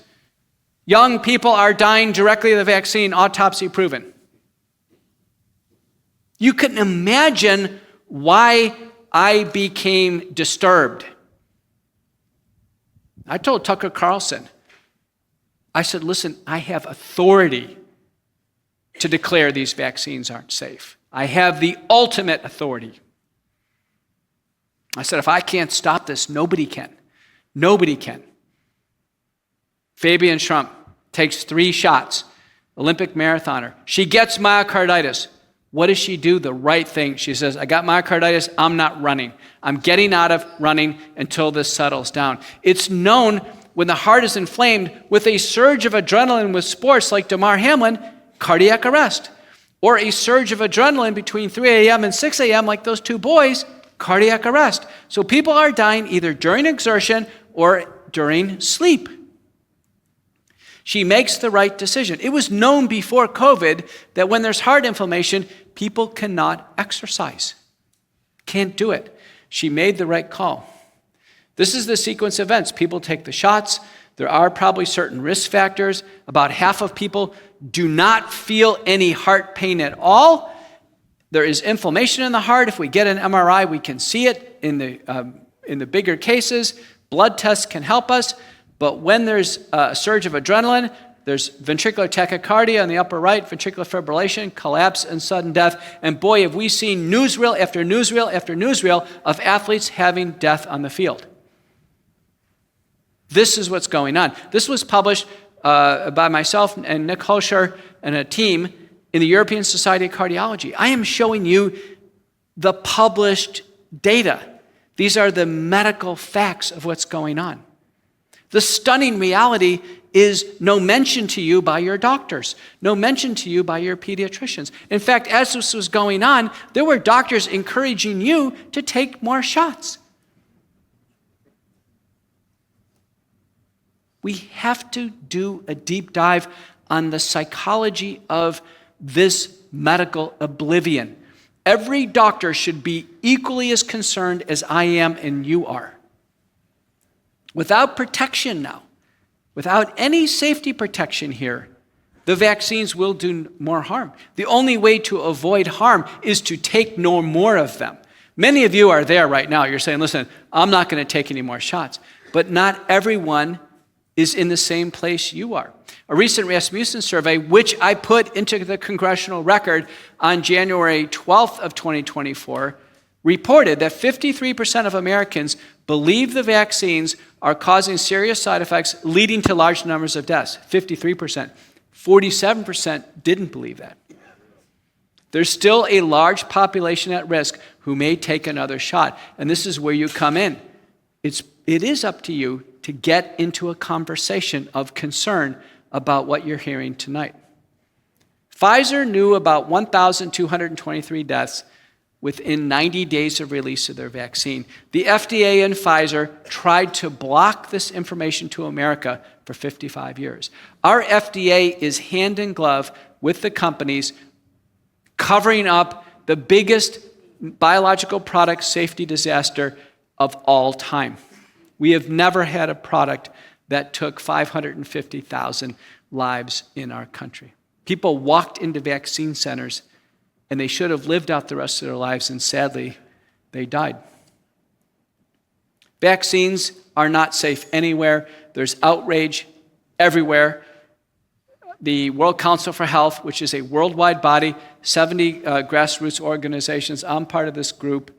Young people are dying directly of the vaccine, autopsy proven. You can imagine why I became disturbed. I told Tucker Carlson, I said, listen, I have authority to declare these vaccines aren't safe. I have the ultimate authority. I said, if I can't stop this, nobody can. Nobody can. Fabian Schrump takes 3 shots, Olympic marathoner. She gets myocarditis. What does she do? The right thing. She says, I got myocarditis, I'm not running. I'm getting out of running until this settles down. It's known when the heart is inflamed with a surge of adrenaline with sports like Damar Hamlin, cardiac arrest. Or a surge of adrenaline between 3 a.m. and 6 a.m. like those 2 boys, cardiac arrest. So people are dying either during exertion or during sleep. She makes the right decision. It was known before COVID that when there's heart inflammation, people cannot exercise. Can't do it. She made the right call. This is the sequence of events. People take the shots. There are probably certain risk factors. About half of people do not feel any heart pain at all. There is inflammation in the heart. If we get an MRI, we can see it in the bigger cases. Blood tests can help us. But when there's a surge of adrenaline, there's ventricular tachycardia on the upper right, ventricular fibrillation, collapse, and sudden death. And boy, have we seen newsreel after newsreel after newsreel of athletes having death on the field. This is what's going on. This was published by myself and Nick Holscher and a team in the European Society of Cardiology. I am showing you the published data. These are the medical facts of what's going on. The stunning reality is no mention to you by your doctors, no mention to you by your pediatricians. In fact, as this was going on, there were doctors encouraging you to take more shots. We have to do a deep dive on the psychology of this medical oblivion. Every doctor should be equally as concerned as I am and you are. Without protection now, without any safety protection here, the vaccines will do more harm. The only way to avoid harm is to take no more of them. Many of you are there right now. You're saying, listen, I'm not going to take any more shots. But not everyone is in the same place you are. A recent Rasmussen survey, which I put into the congressional record on January 12th of 2024, reported that 53% of Americans believe the vaccines are causing serious side effects leading to large numbers of deaths. 53%. 47% didn't believe that. There's still a large population at risk who may take another shot. And this is where you come in. It is up to you to get into a conversation of concern about what you're hearing tonight. Pfizer knew about 1,223 deaths within 90 days of release of their vaccine. The FDA and Pfizer tried to block this information to America for 55 years. Our FDA is hand in glove with the companies covering up the biggest biological product safety disaster of all time. We have never had a product that took 550,000 lives in our country. People walked into vaccine centers and they should have lived out the rest of their lives, and sadly, they died. Vaccines are not safe anywhere. There's outrage everywhere. The World Council for Health, which is a worldwide body, 70 grassroots organizations, I'm part of this group.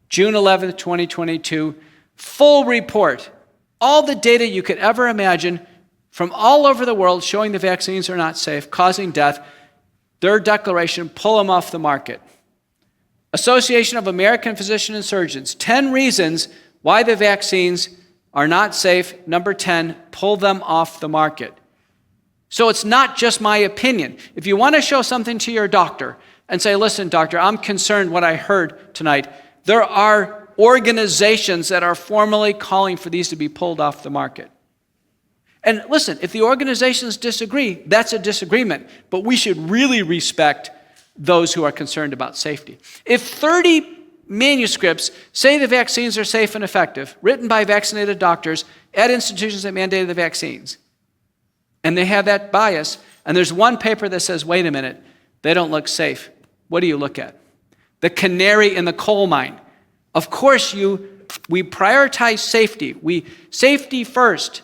June 11th, 2022, full report, all the data you could ever imagine from all over the world showing the vaccines are not safe, causing death. Their declaration, pull them off the market. Association of American Physicians and Surgeons, 10 reasons why the vaccines are not safe. Number 10, pull them off the market. So it's not just my opinion. If you want to show something to your doctor and say, listen, doctor, I'm concerned what I heard tonight, there are organizations that are formally calling for these to be pulled off the market. And listen, if the organizations disagree, that's a disagreement, but we should really respect those who are concerned about safety. If 30 manuscripts say the vaccines are safe and effective, written by vaccinated doctors at institutions that mandated the vaccines, and they have that bias, and there's one paper that says, wait a minute, they don't look safe, what do you look at? The canary in the coal mine. Of course, we prioritize safety. Safety first.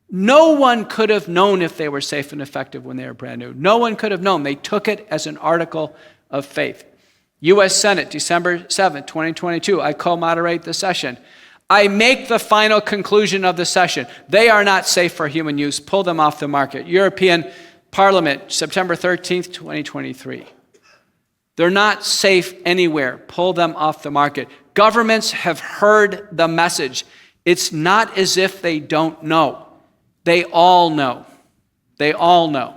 No one could have known if they were safe and effective when they were brand new. No one could have known. They took it as an article of faith. U.S. Senate, December 7th, 2022. I co-moderate the session. I make the final conclusion of the session. They are not safe for human use. Pull them off the market. European Parliament, September 13th, 2023. They're not safe anywhere. Pull them off the market. Governments have heard the message. It's not as if they don't know. They all know. They all know.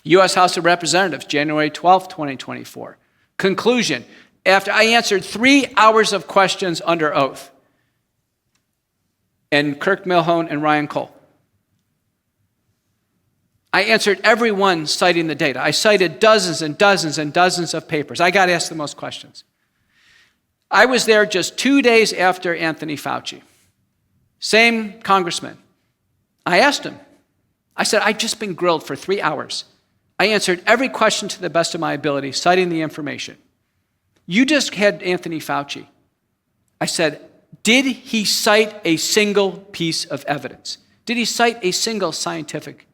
U.S. House of Representatives, January 12th, 2024. Conclusion. After I answered 3 hours of questions under oath, and Kirk Milhoan and Ryan Cole, I answered every one citing the data. I cited dozens and dozens and dozens of papers. I got asked the most questions. I was there just 2 days after Anthony Fauci. Same congressman. I asked him. I said, I've just been grilled for 3 hours. I answered every question to the best of my ability, citing the information. You just had Anthony Fauci. I said, did he cite a single piece of evidence? Did he cite a single scientific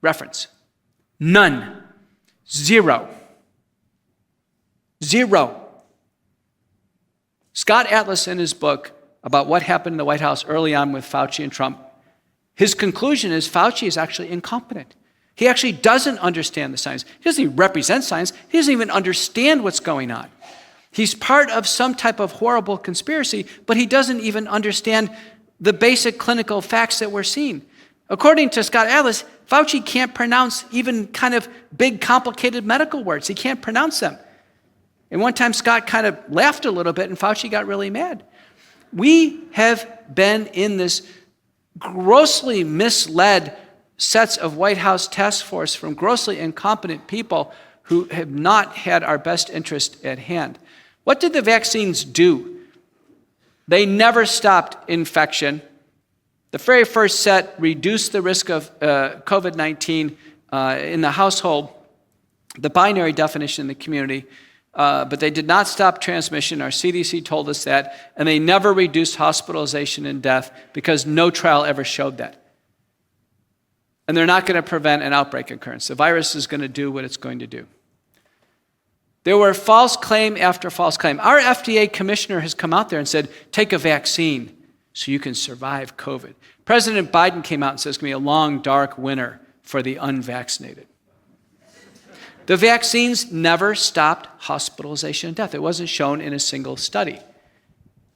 reference? None. Zero. Zero. Scott Atlas, in his book about what happened in the White House early on with Fauci and Trump, his conclusion is Fauci is actually incompetent. He actually doesn't understand the science. He doesn't even represent science. He doesn't even understand what's going on. He's part of some type of horrible conspiracy, but he doesn't even understand the basic clinical facts that we're seeing. According to Scott Atlas, Fauci can't pronounce even kind of big, complicated medical words. He can't pronounce them. And one time Scott kind of laughed a little bit and Fauci got really mad. We have been in this grossly misled sets of White House task force from grossly incompetent people who have not had our best interest at hand. What did the vaccines do? They never stopped infection. The very first set reduced the risk of COVID-19 in the household, the binary definition in the community, but they did not stop transmission. Our CDC told us that, and they never reduced hospitalization and death because no trial ever showed that. And they're not going to prevent an outbreak occurrence. The virus is going to do what it's going to do. There were false claim after false claim. Our FDA commissioner has come out there and said, take a vaccine so you can survive COVID. President Biden came out and says it's going to be a long, dark winter for the unvaccinated. The vaccines never stopped hospitalization and death. It wasn't shown in a single study.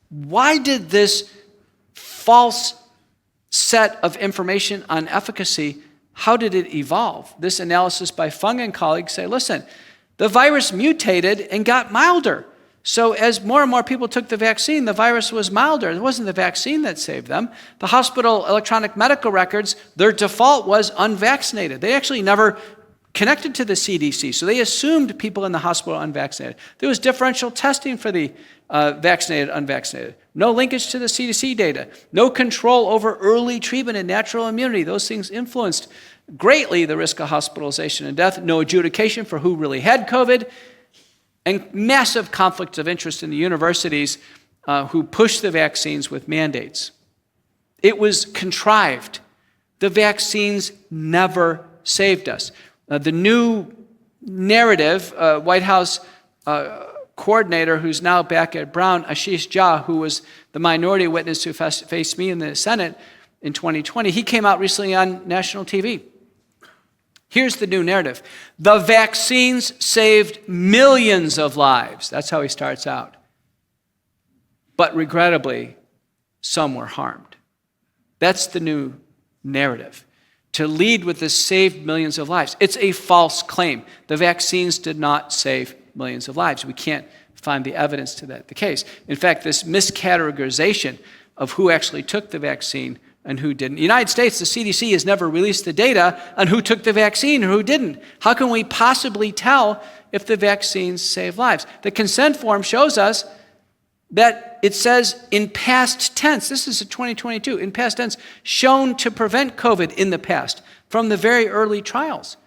Why did this false set of information on efficacy, how did it evolve? This analysis by Fung and colleagues say, listen, the virus mutated and got milder. So as more and more people took the vaccine, the virus was milder. It wasn't the vaccine that saved them. The hospital electronic medical records, their default was unvaccinated. They actually never connected to the CDC, so they assumed people in the hospital were unvaccinated. There was differential testing for the vaccinated, unvaccinated. No linkage to the CDC data. No control over early treatment and natural immunity. Those things influenced greatly the risk of hospitalization and death. No adjudication for who really had COVID. And massive conflicts of interest in the universities who pushed the vaccines with mandates. It was contrived. The vaccines never saved us. The new narrative, White House coordinator who's now back at Brown, Ashish Jha, who was the minority witness who faced me in the Senate in 2020, he came out recently on national TV. Here's the new narrative. The vaccines saved millions of lives. That's how he starts out. But regrettably, some were harmed. That's the new narrative. To lead with this saved millions of lives. It's a false claim. The vaccines did not save millions of lives. We can't find the evidence to that the case. In fact, this miscategorization of who actually took the vaccine and who didn't. In the United States, the CDC has never released the data on who took the vaccine and who didn't. How can we possibly tell if the vaccines save lives? The consent form shows us that it says in past tense, this is a 2022, in past tense, shown to prevent COVID in the past from the very early trials.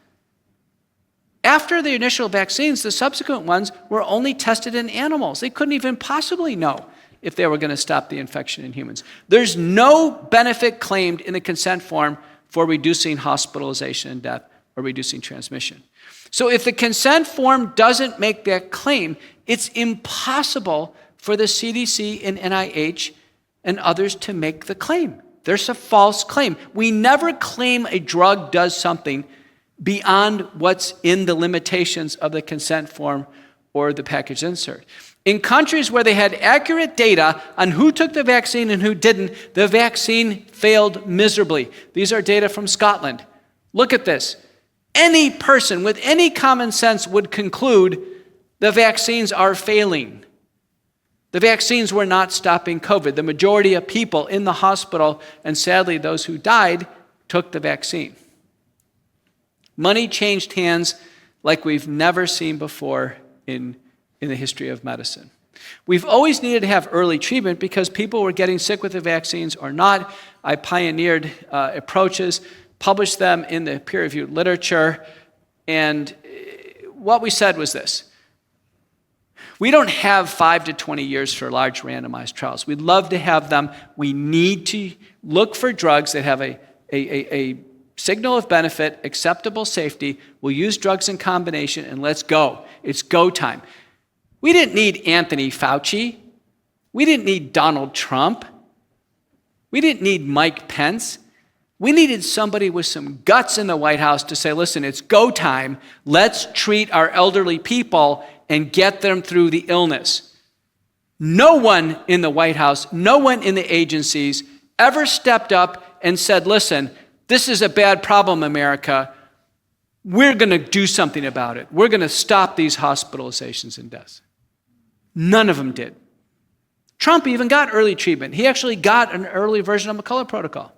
After the initial vaccines, the subsequent ones were only tested in animals. They couldn't even possibly know if they were going to stop the infection in humans. There's no benefit claimed in the consent form for reducing hospitalization and death or reducing transmission. So if the consent form doesn't make that claim, it's impossible for the CDC and NIH and others to make the claim. There's a false claim. We never claim a drug does something beyond what's in the limitations of the consent form or the package insert. In countries where they had accurate data on who took the vaccine and who didn't, the vaccine failed miserably. These are data from Scotland. Look at this. Any person with any common sense would conclude the vaccines are failing. The vaccines were not stopping COVID. The majority of people in the hospital, and sadly those who died, took the vaccine. Money changed hands like we've never seen before in the history of medicine. We've always needed to have early treatment because people were getting sick with the vaccines or not. I pioneered approaches, published them in the peer-reviewed literature, and what we said was this. We don't have 5 to 20 years for large randomized trials. We'd love to have them. We need to look for drugs that have a signal of benefit, acceptable safety. We'll use drugs in combination, and let's go. It's go time. We didn't need Anthony Fauci. We didn't need Donald Trump. We didn't need Mike Pence. We needed somebody with some guts in the White House to say, listen, it's go time. Let's treat our elderly people and get them through the illness. No one in the White House, no one in the agencies ever stepped up and said, listen, this is a bad problem, America. We're going to do something about it. We're going to stop these hospitalizations and deaths. None of them did. Trump even got early treatment. He actually got an early version of McCullough protocol.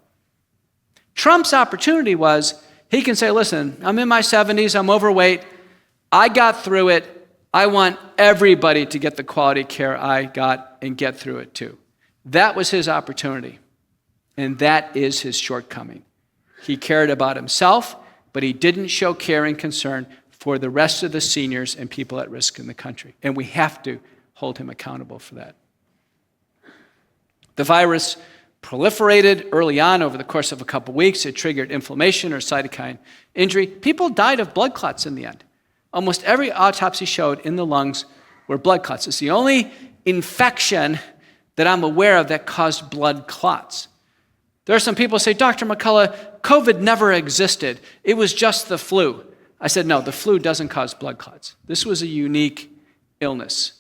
Trump's opportunity was, he can say, listen, I'm in my 70s, I'm overweight, I got through it, I want everybody to get the quality care I got and get through it too. That was his opportunity, and that is his shortcoming. He cared about himself, but he didn't show care and concern for the rest of the seniors and people at risk in the country, and we have to hold him accountable for that. The virus proliferated early on over the course of a couple weeks. It triggered inflammation or cytokine injury. People died of blood clots in the end. Almost every autopsy showed in the lungs were blood clots. It's the only infection that I'm aware of that caused blood clots. There are some people who say, Dr. McCullough, COVID never existed. It was just the flu. I said, no, the flu doesn't cause blood clots. This was a unique illness.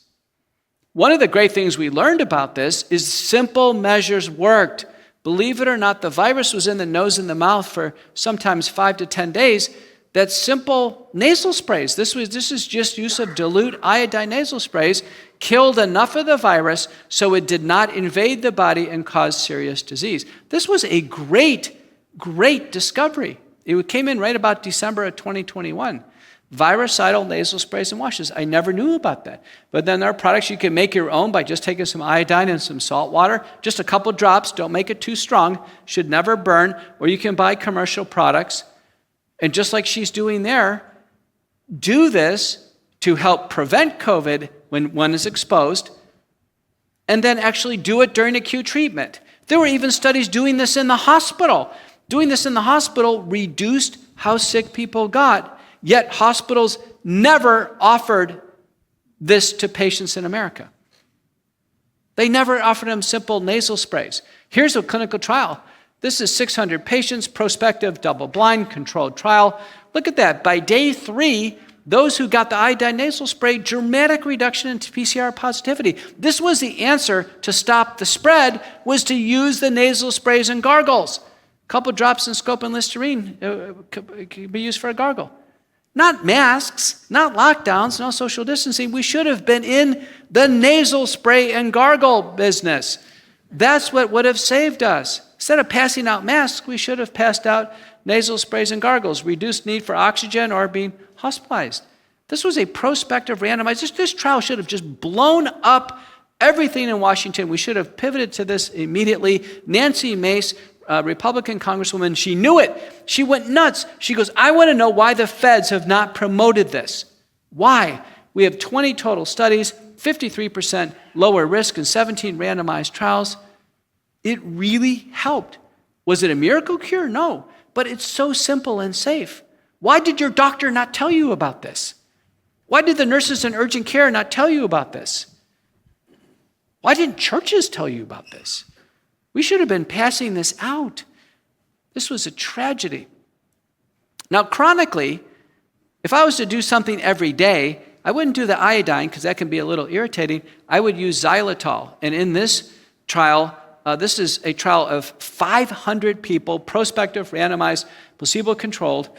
One of the great things we learned about this is simple measures worked. Believe it or not, the virus was in the nose and the mouth for sometimes 5 to 10 days. That simple nasal sprays, this is just use of dilute iodine nasal sprays, killed enough of the virus so it did not invade the body and cause serious disease. This was a great, great discovery. It came in right about December of 2021. Virucidal nasal sprays and washes. I never knew about that. But then there are products you can make your own by just taking some iodine and some salt water, just a couple drops, don't make it too strong, should never burn, or you can buy commercial products. And just like she's doing there, do this to help prevent COVID when one is exposed, and then actually do it during acute treatment. There were even studies doing this in the hospital. Doing this in the hospital reduced how sick people got. Yet hospitals never offered this to patients in America. They never offered them simple nasal sprays. Here's a clinical trial. This is 600 patients, prospective, double-blind, controlled trial. Look at that. By day 3, those who got the iodine nasal spray, dramatic reduction in PCR positivity. This was the answer to stop the spread, was to use the nasal sprays and gargles. A couple drops in scope and Listerine could be used for a gargle. Not masks, not lockdowns, no social distancing. We should have been in the nasal spray and gargle business. That's what would have saved us. Instead of passing out masks, we should have passed out nasal sprays and gargles, reduced need for oxygen or being hospitalized. This was a prospective randomized. This trial should have just blown up everything in Washington. We should have pivoted to this immediately. Nancy Mace, Republican Congresswoman, she knew it. She went nuts. She goes, I want to know why the feds have not promoted this. Why? We have 20 total studies, 53% lower risk and 17 randomized trials. It really helped. Was it a miracle cure? No. But it's so simple and safe. Why did your doctor not tell you about this? Why did the nurses in urgent care not tell you about this? Why didn't churches tell you about this? We should have been passing this out. This was a tragedy. Now, chronically, if I was to do something every day, I wouldn't do the iodine because that can be a little irritating. I would use xylitol. And in this trial, this is a trial of 500 people, prospective, randomized, placebo-controlled.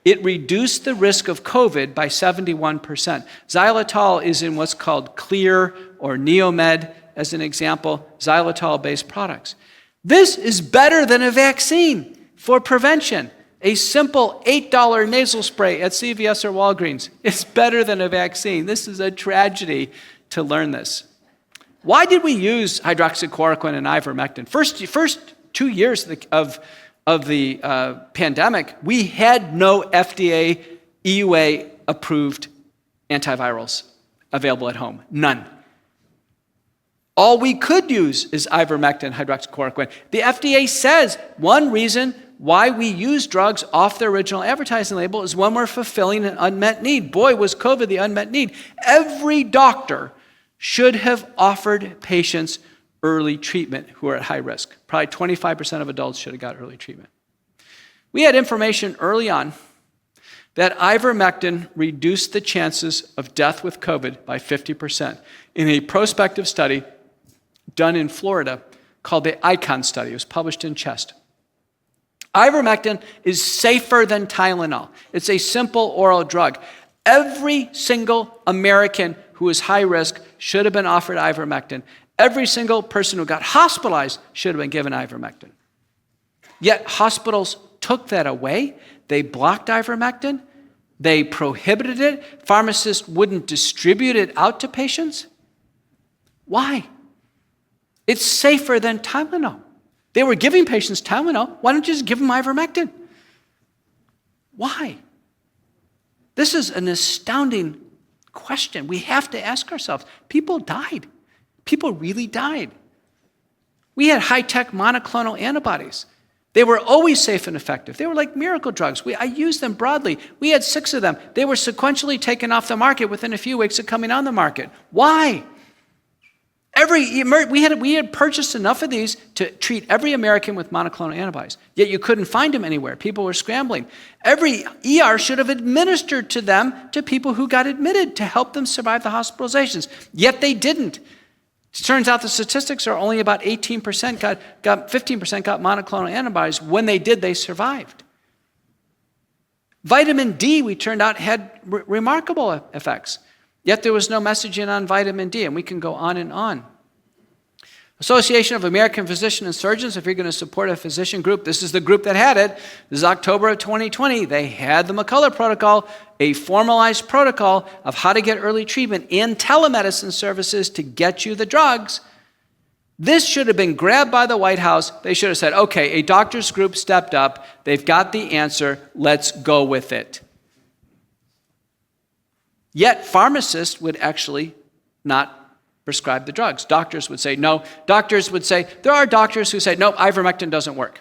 It reduced the risk of COVID by 71%. Xylitol is in what's called Clear or Neomed, as an example, xylitol-based products. This is better than a vaccine for prevention. A simple $8 nasal spray at CVS or Walgreens is better than a vaccine. This is a tragedy to learn this. Why did we use hydroxychloroquine and ivermectin? First 2 years of the pandemic, we had no FDA, EUA-approved antivirals available at home. None. All we could use is ivermectin, hydroxychloroquine. The FDA says one reason why we use drugs off the original advertising label is when we're fulfilling an unmet need. Boy, was COVID the unmet need. Every doctor should have offered patients early treatment who are at high risk. Probably 25% of adults should have got early treatment. We had information early on that ivermectin reduced the chances of death with COVID by 50% in a prospective study done in Florida called the ICON study. It was published in Chest. Ivermectin is safer than Tylenol. It's a simple oral drug. Every single American who is high risk should have been offered ivermectin. Every single person who got hospitalized should have been given ivermectin. Yet hospitals took that away. They blocked ivermectin. They prohibited it. Pharmacists wouldn't distribute it out to patients. Why? It's safer than Tylenol. They were giving patients Tylenol. Why don't you just give them ivermectin? Why? This is an astounding question. We have to ask ourselves. People died. People really died. We had high-tech monoclonal antibodies. They were always safe and effective. They were like miracle drugs. I used them broadly. We had 6 of them. They were sequentially taken off the market within a few weeks of coming on the market. Why? We had purchased enough of these to treat every American with monoclonal antibodies, yet you couldn't find them anywhere. People were scrambling. Every ER should have administered to them to people who got admitted to help them survive the hospitalizations, yet they didn't. It turns out the statistics are only about 18% got 15% got monoclonal antibodies. When they did, they survived. Vitamin D, we turned out, had remarkable effects. Yet there was no messaging on vitamin D, and we can go on and on. Association of American Physicians and Surgeons, if you're going to support a physician group, this is the group that had it. This is October of 2020. They had the McCullough protocol, a formalized protocol of how to get early treatment and telemedicine services to get you the drugs. This should have been grabbed by the White House. They should have said, okay, a doctors group stepped up. They've got the answer. Let's go with it. Yet pharmacists would actually not prescribe the drugs. Doctors would say no. Doctors would say, there are doctors who say, no, ivermectin doesn't work.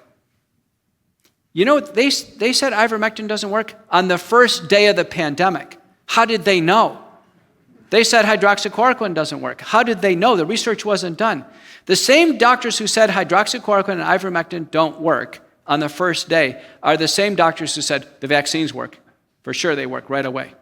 You know, they said ivermectin doesn't work on the first day of the pandemic. How did they know? They said hydroxychloroquine doesn't work. How did they know? The research wasn't done. The same doctors who said hydroxychloroquine and ivermectin don't work on the first day are the same doctors who said the vaccines work. For sure they work right away.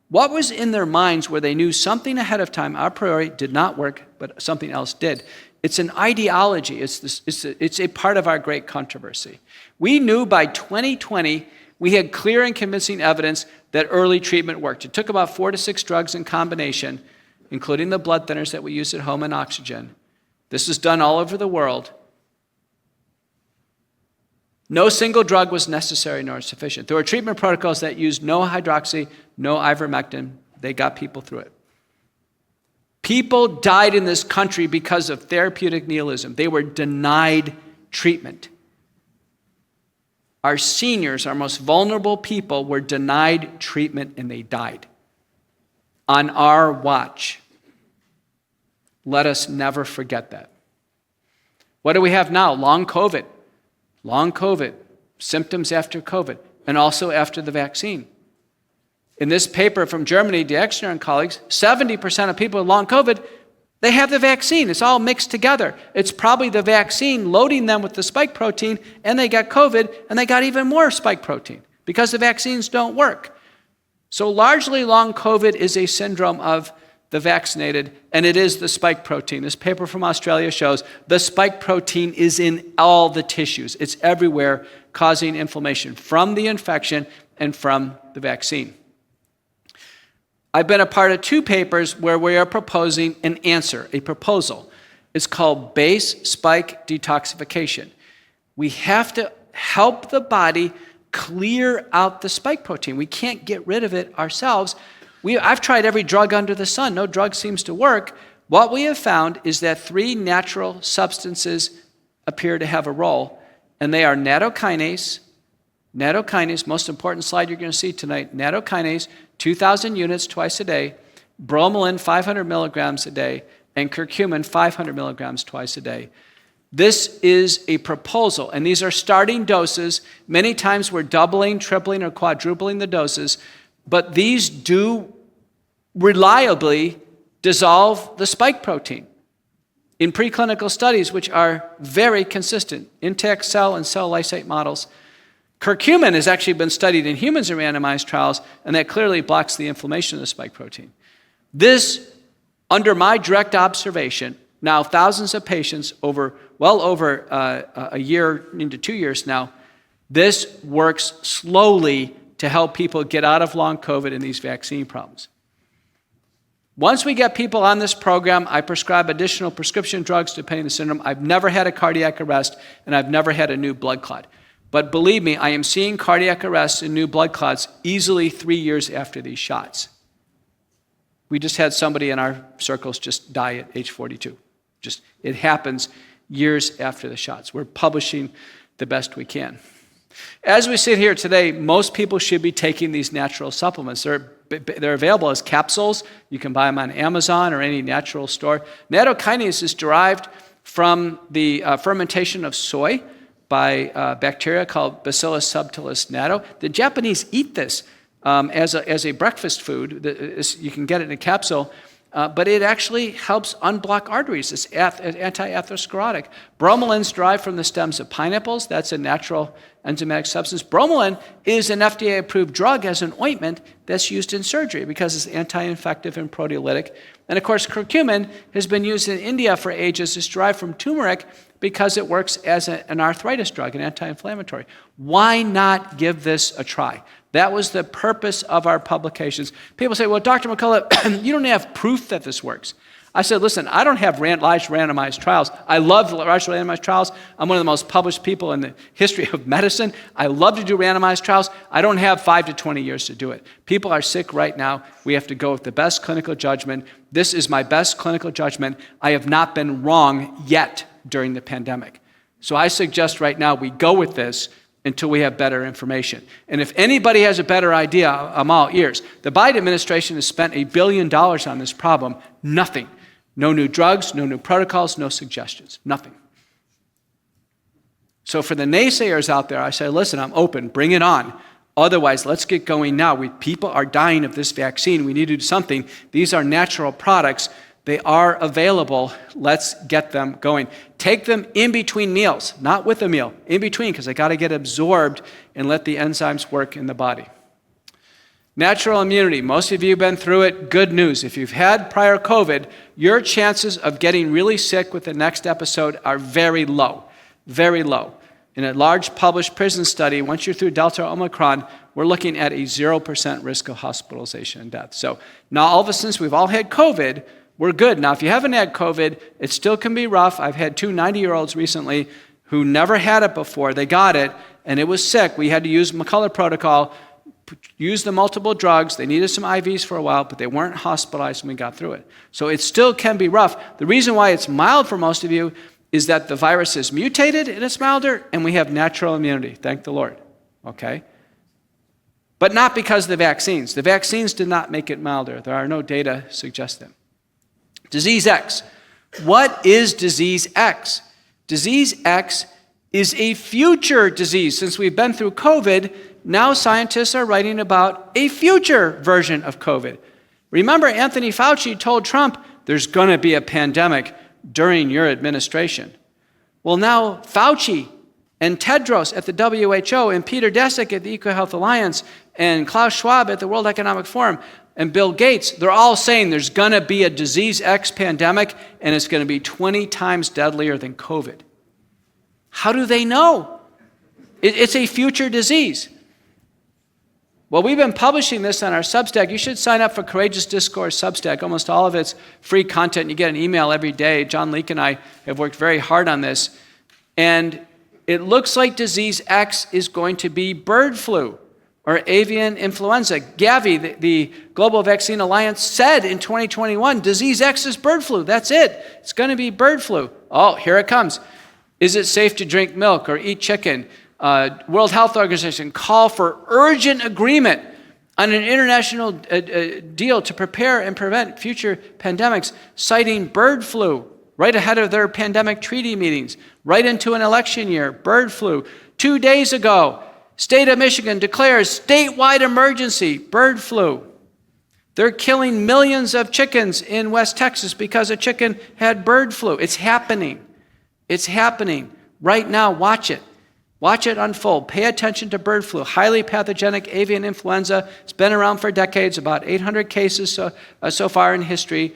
What was in their minds where they knew something ahead of time, a priori, did not work, but something else did? It's an ideology. It's a part of our great controversy. We knew by 2020 we had clear and convincing evidence that early treatment worked. It took about 4 to 6 drugs in combination, including the blood thinners that we use at home and oxygen. This is done all over the world. No single drug was necessary nor sufficient. There were treatment protocols that used no hydroxy, no ivermectin. They got people through it. People died in this country because of therapeutic nihilism. They were denied treatment. Our seniors, our most vulnerable people, were denied treatment and they died. On our watch. Let us never forget that. What do we have now? Long COVID. Long COVID, symptoms after COVID, and also after the vaccine. In this paper from Germany, Dexner and colleagues, 70% of people with long COVID, they have the vaccine. It's all mixed together. It's probably the vaccine loading them with the spike protein, and they got COVID, and they got even more spike protein because the vaccines don't work. So largely long COVID is a syndrome of the vaccinated, and it is the spike protein. This paper from Australia shows the spike protein is in all the tissues. It's everywhere, causing inflammation from the infection and from the vaccine. I've been a part of 2 papers where we are proposing an answer, a proposal. It's called base spike detoxification. We have to help the body clear out the spike protein. We can't get rid of it ourselves. I've tried every drug under the sun. No drug seems to work. What we have found is that 3 natural substances appear to have a role, and they are nattokinase, most important slide you're going to see tonight, nattokinase, 2,000 units twice a day, bromelain, 500 milligrams a day, and curcumin, 500 milligrams twice a day. This is a proposal, and these are starting doses. Many times we're doubling, tripling, or quadrupling the doses. But these do reliably dissolve the spike protein in preclinical studies, which are very consistent, intact cell and cell lysate models. Curcumin has actually been studied in humans in randomized trials, and that clearly blocks the inflammation of the spike protein. This, under my direct observation, now thousands of patients over a year into 2 years now, this works slowly to help people get out of long COVID and these vaccine problems. Once we get people on this program, I prescribe additional prescription drugs depending on the syndrome. I've never had a cardiac arrest, and I've never had a new blood clot. But believe me, I am seeing cardiac arrests and new blood clots easily 3 years after these shots. We just had somebody in our circles just die at age 42. It happens years after the shots. We're publishing the best we can. As we sit here today, most people should be taking these natural supplements. They're available as capsules. You can buy them on Amazon or any natural store. Nattokinase is derived from the fermentation of soy by bacteria called Bacillus subtilis natto. The Japanese eat this as a breakfast food. You can get it in a capsule. but it actually helps unblock arteries. It's anti-atherosclerotic. Bromolin's derived from the stems of pineapples. That's a natural enzymatic substance. Bromelain is an FDA-approved drug as an ointment that's used in surgery because it's anti-infective and proteolytic. And of course, curcumin has been used in India for ages. It's derived from turmeric because it works as an arthritis drug, an anti-inflammatory. Why not give this a try? That was the purpose of our publications. People say, well, Dr. McCullough, you don't have proof that this works. I said, listen, I don't have large randomized trials. I love large randomized trials. I'm one of the most published people in the history of medicine. I love to do randomized trials. I don't have 5 to 20 years to do it. People are sick right now. We have to go with the best clinical judgment. This is my best clinical judgment. I have not been wrong yet during the pandemic. So I suggest right now we go with this until we have better information. And if anybody has a better idea, I'm all ears. The Biden administration has spent $1 billion on this problem. Nothing. No new drugs, no new protocols, no suggestions. Nothing. So for the naysayers out there, I say, listen, I'm open. Bring it on. Otherwise, let's get going now. People are dying of this vaccine. We need to do something. These are natural products. They are available. Let's get them going. Take them in between meals, not with a meal, in between, because they got to get absorbed and let the enzymes work in the body. Natural immunity. Most of you have been through it. Good news. If you've had prior COVID, your chances of getting really sick with the next episode are very low, very low. In a large published prison study, once you're through Delta or Omicron, we're looking at a 0% risk of hospitalization and death. So now all of a sudden, we've all had COVID, we're good. Now, if you haven't had COVID, it still can be rough. I've had 2 90-year-olds recently who never had it before. They got it, and it was sick. We had to use McCullough protocol, use the multiple drugs. They needed some IVs for a while, but they weren't hospitalized, and we got through it. So it still can be rough. The reason why it's mild for most of you is that the virus is mutated, and it's milder, and we have natural immunity. Thank the Lord. Okay? But not because of the vaccines. The vaccines did not make it milder. There are no data to suggest that. Disease X. What is Disease X? Disease X is a future disease. Since we've been through COVID, now scientists are writing about a future version of COVID. Remember, Anthony Fauci told Trump, there's going to be a pandemic during your administration. Well, now Fauci and Tedros at the WHO and Peter Daszak at the EcoHealth Alliance and Klaus Schwab at the World Economic Forum and Bill Gates, they're all saying there's going to be a Disease X pandemic, and it's going to be 20 times deadlier than COVID. How do they know? It's a future disease. Well, we've been publishing this on our Substack. You should sign up for Courageous Discourse Substack. Almost all of it's free content. You get an email every day. John Leake and I have worked very hard on this. And it looks like Disease X is going to be bird flu or avian influenza. Gavi, the Global Vaccine Alliance, said in 2021, Disease X is bird flu. That's it. It's going to be bird flu. Oh, here it comes. Is it safe to drink milk or eat chicken? World Health Organization call for urgent agreement on an international deal to prepare and prevent future pandemics, citing bird flu right ahead of their pandemic treaty meetings, right into an election year. Bird flu. 2 days ago, state of Michigan declares statewide emergency, bird flu. They're killing millions of chickens in West Texas because a chicken had bird flu. It's happening. It's happening right now. Watch it. Watch it unfold. Pay attention to bird flu, highly pathogenic avian influenza. It's been around for decades, about 800 cases so far in history.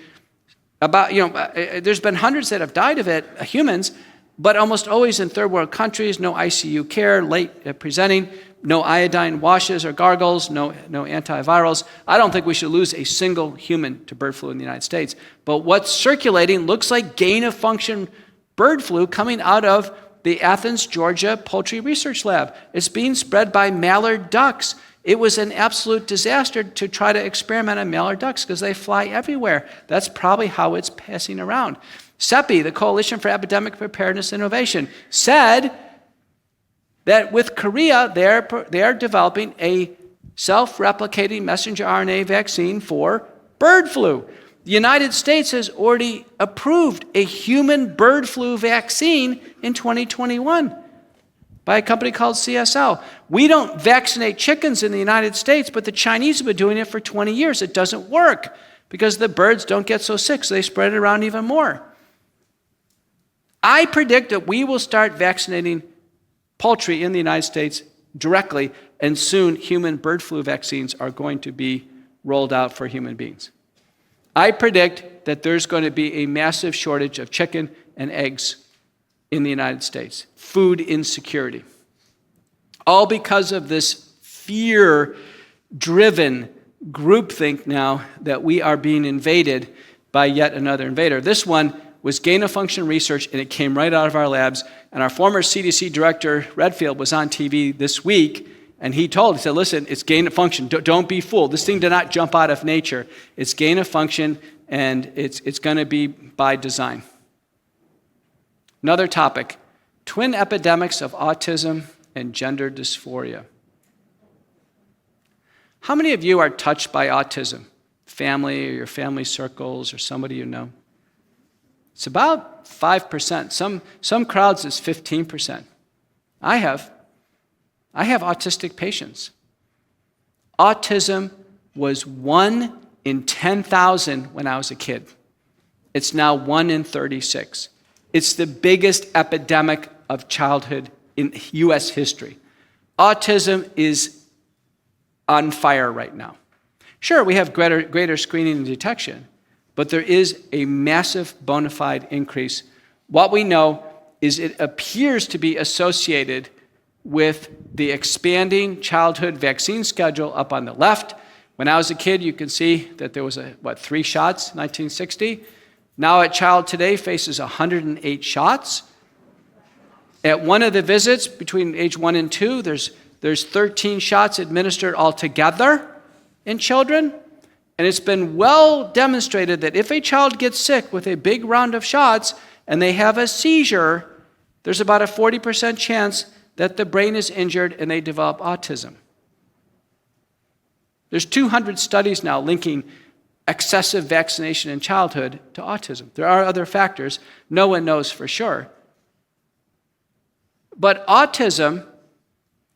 There's been hundreds that have died of it, humans, but almost always in third world countries, no ICU care, late presenting, no iodine washes or gargles, no antivirals. I don't think we should lose a single human to bird flu in the United States. But what's circulating looks like gain-of-function bird flu coming out of the Athens, Georgia Poultry Research Lab. It's being spread by mallard ducks. It was an absolute disaster to try to experiment on mallard ducks because they fly everywhere. That's probably how it's passing around. CEPI, the Coalition for Epidemic Preparedness and Innovation, said that with Korea, they are developing a self-replicating messenger RNA vaccine for bird flu. The United States has already approved a human bird flu vaccine in 2021 by a company called CSL. We don't vaccinate chickens in the United States, but the Chinese have been doing it for 20 years. It doesn't work because the birds don't get so sick, so they spread it around even more. I predict that we will start vaccinating poultry in the United States directly, and soon human bird flu vaccines are going to be rolled out for human beings. I predict that there's going to be a massive shortage of chicken and eggs in the United States. Food insecurity. All because of this fear-driven groupthink now that we are being invaded by yet another invader. This one was gain-of-function research, and it came right out of our labs. And our former CDC director, Redfield, was on TV this week, and he said, listen, it's gain-of-function. Don't be fooled. This thing did not jump out of nature. It's gain-of-function, and it's going to be by design. Another topic, twin epidemics of autism and gender dysphoria. How many of you are touched by autism? Family or your family circles or somebody you know? It's about 5%. Some crowds it's 15%. I have autistic patients. Autism was 1 in 10,000 when I was a kid. It's now 1 in 36. It's the biggest epidemic of childhood in U.S. history. Autism is on fire right now. Sure, we have greater screening and detection, but there is a massive bona fide increase. What we know is it appears to be associated with the expanding childhood vaccine schedule up on the left. When I was a kid, you can see that there was 3 shots, 1960. Now a child today faces 108 shots. At one of the visits between age 1 and 2, there's 13 shots administered altogether in children. And it's been well demonstrated that if a child gets sick with a big round of shots and they have a seizure, there's about a 40% chance that the brain is injured and they develop autism. There's 200 studies now linking excessive vaccination in childhood to autism. There are other factors. No one knows for sure. But autism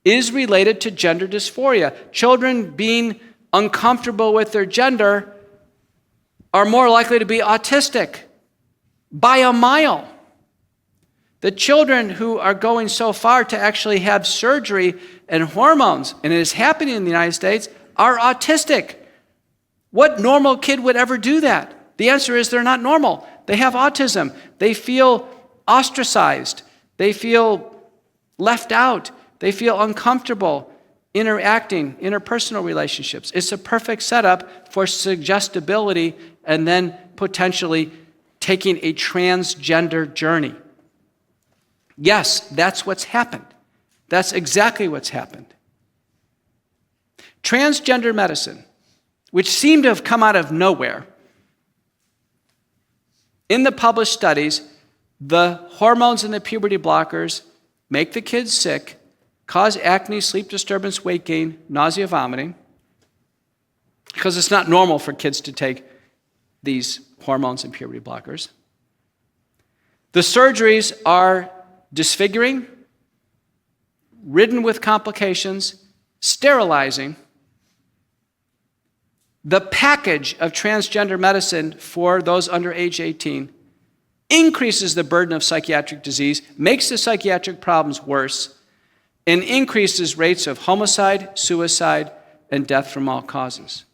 is related to gender dysphoria. Children being uncomfortable with their gender are more likely to be autistic by a mile. The children who are going so far to actually have surgery and hormones, and it is happening in the United States, are autistic. What normal kid would ever do that? The answer is they're not normal. They have autism. They feel ostracized. They feel left out. They feel uncomfortable interacting, interpersonal relationships. It's a perfect setup for suggestibility and then potentially taking a transgender journey. Yes, that's what's happened. That's exactly what's happened. Transgender medicine, which seemed to have come out of nowhere, in the published studies, the hormones and the puberty blockers make the kids sick, cause acne, sleep disturbance, weight gain, nausea, vomiting, because it's not normal for kids to take these hormones and puberty blockers. The surgeries are disfiguring, ridden with complications, sterilizing. The package of transgender medicine for those under age 18 increases the burden of psychiatric disease, makes the psychiatric problems worse, and increases rates of homicide, suicide, and death from all causes.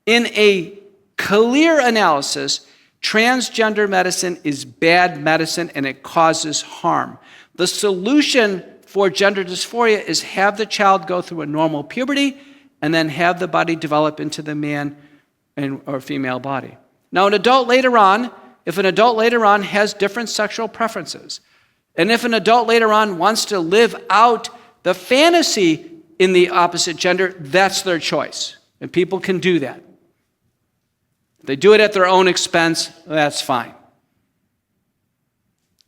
In a clear analysis, transgender medicine is bad medicine and it causes harm. The solution for gender dysphoria is have the child go through a normal puberty and then have the body develop into the man or female body. Now, if an adult later on has different sexual preferences, and if an adult later on wants to live out the fantasy in the opposite gender, that's their choice. And people can do that. If they do it at their own expense, that's fine.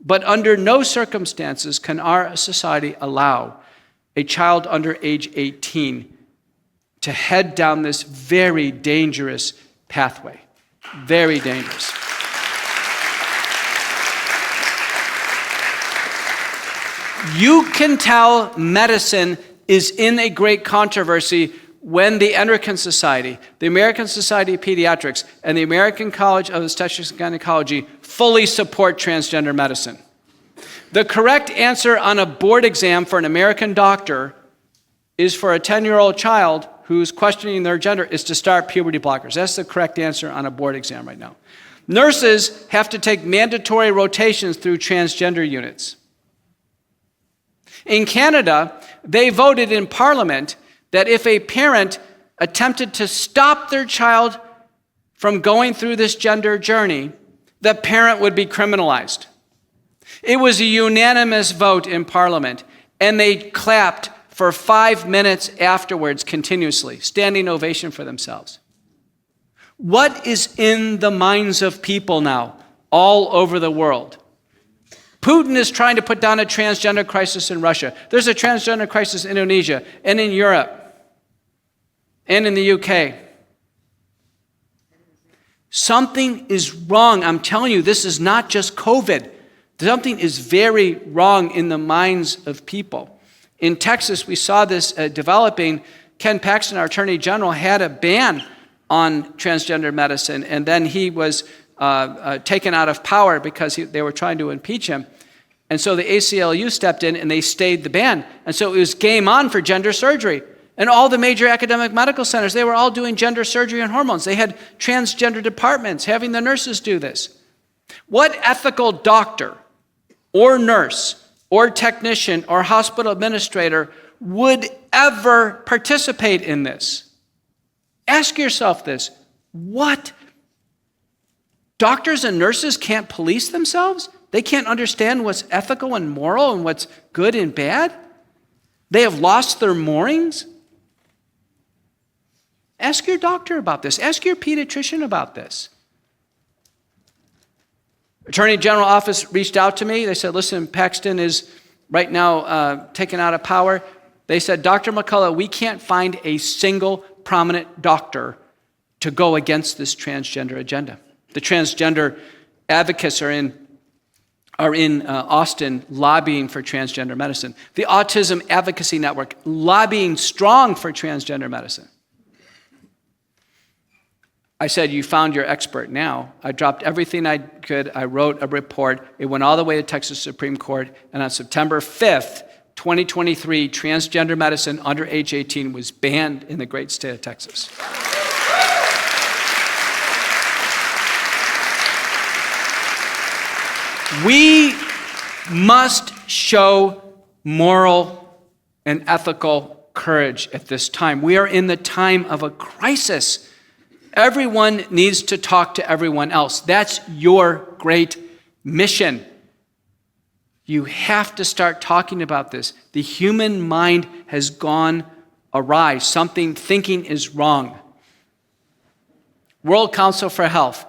But under no circumstances can our society allow a child under age 18 to head down this very dangerous pathway. Very dangerous. You can tell medicine is in a great controversy when the Endocrine Society, the American Society of Pediatrics, and the American College of Obstetrics and Gynecology fully support transgender medicine. The correct answer on a board exam for an American doctor is for a 10-year-old child who's questioning their gender is to start puberty blockers. That's the correct answer on a board exam right now. Nurses have to take mandatory rotations through transgender units. In Canada, they voted in Parliament that if a parent attempted to stop their child from going through this gender journey, the parent would be criminalized. It was a unanimous vote in Parliament, and they clapped for 5 minutes afterwards continuously, standing ovation for themselves. What is in the minds of people now all over the world? Putin is trying to put down a transgender crisis in Russia. There's a transgender crisis in Indonesia and in Europe and in the UK. Something is wrong. I'm telling you, this is not just COVID. Something is very wrong in the minds of people. In Texas, we saw this developing. Ken Paxton, our Attorney General, had a ban on transgender medicine, and then he was taken out of power because they were trying to impeach him. And so the ACLU stepped in and they stayed the ban. And so it was game on for gender surgery. And all the major academic medical centers, they were all doing gender surgery and hormones. They had transgender departments having the nurses do this. What ethical doctor or nurse or technician or hospital administrator would ever participate in this? Ask yourself this. What? Doctors and nurses can't police themselves? They can't understand what's ethical and moral and what's good and bad? They have lost their moorings? Ask your doctor about this. Ask your pediatrician about this. Attorney General Office reached out to me. They said, listen, Paxton is right now taken out of power. They said, Dr. McCullough, we can't find a single prominent doctor to go against this transgender agenda. The transgender advocates are in Austin lobbying for transgender medicine. The Autism Advocacy Network lobbying strong for transgender medicine. I said, you found your expert now. I dropped everything I could. I wrote a report. It went all the way to Texas Supreme Court. And on September 5th, 2023, transgender medicine under age 18 was banned in the great state of Texas. We must show moral and ethical courage at this time. We are in the time of a crisis. Everyone needs to talk to everyone else. That's your great mission. You have to start talking about this. The human mind has gone awry. Thinking is wrong. World Council for Health.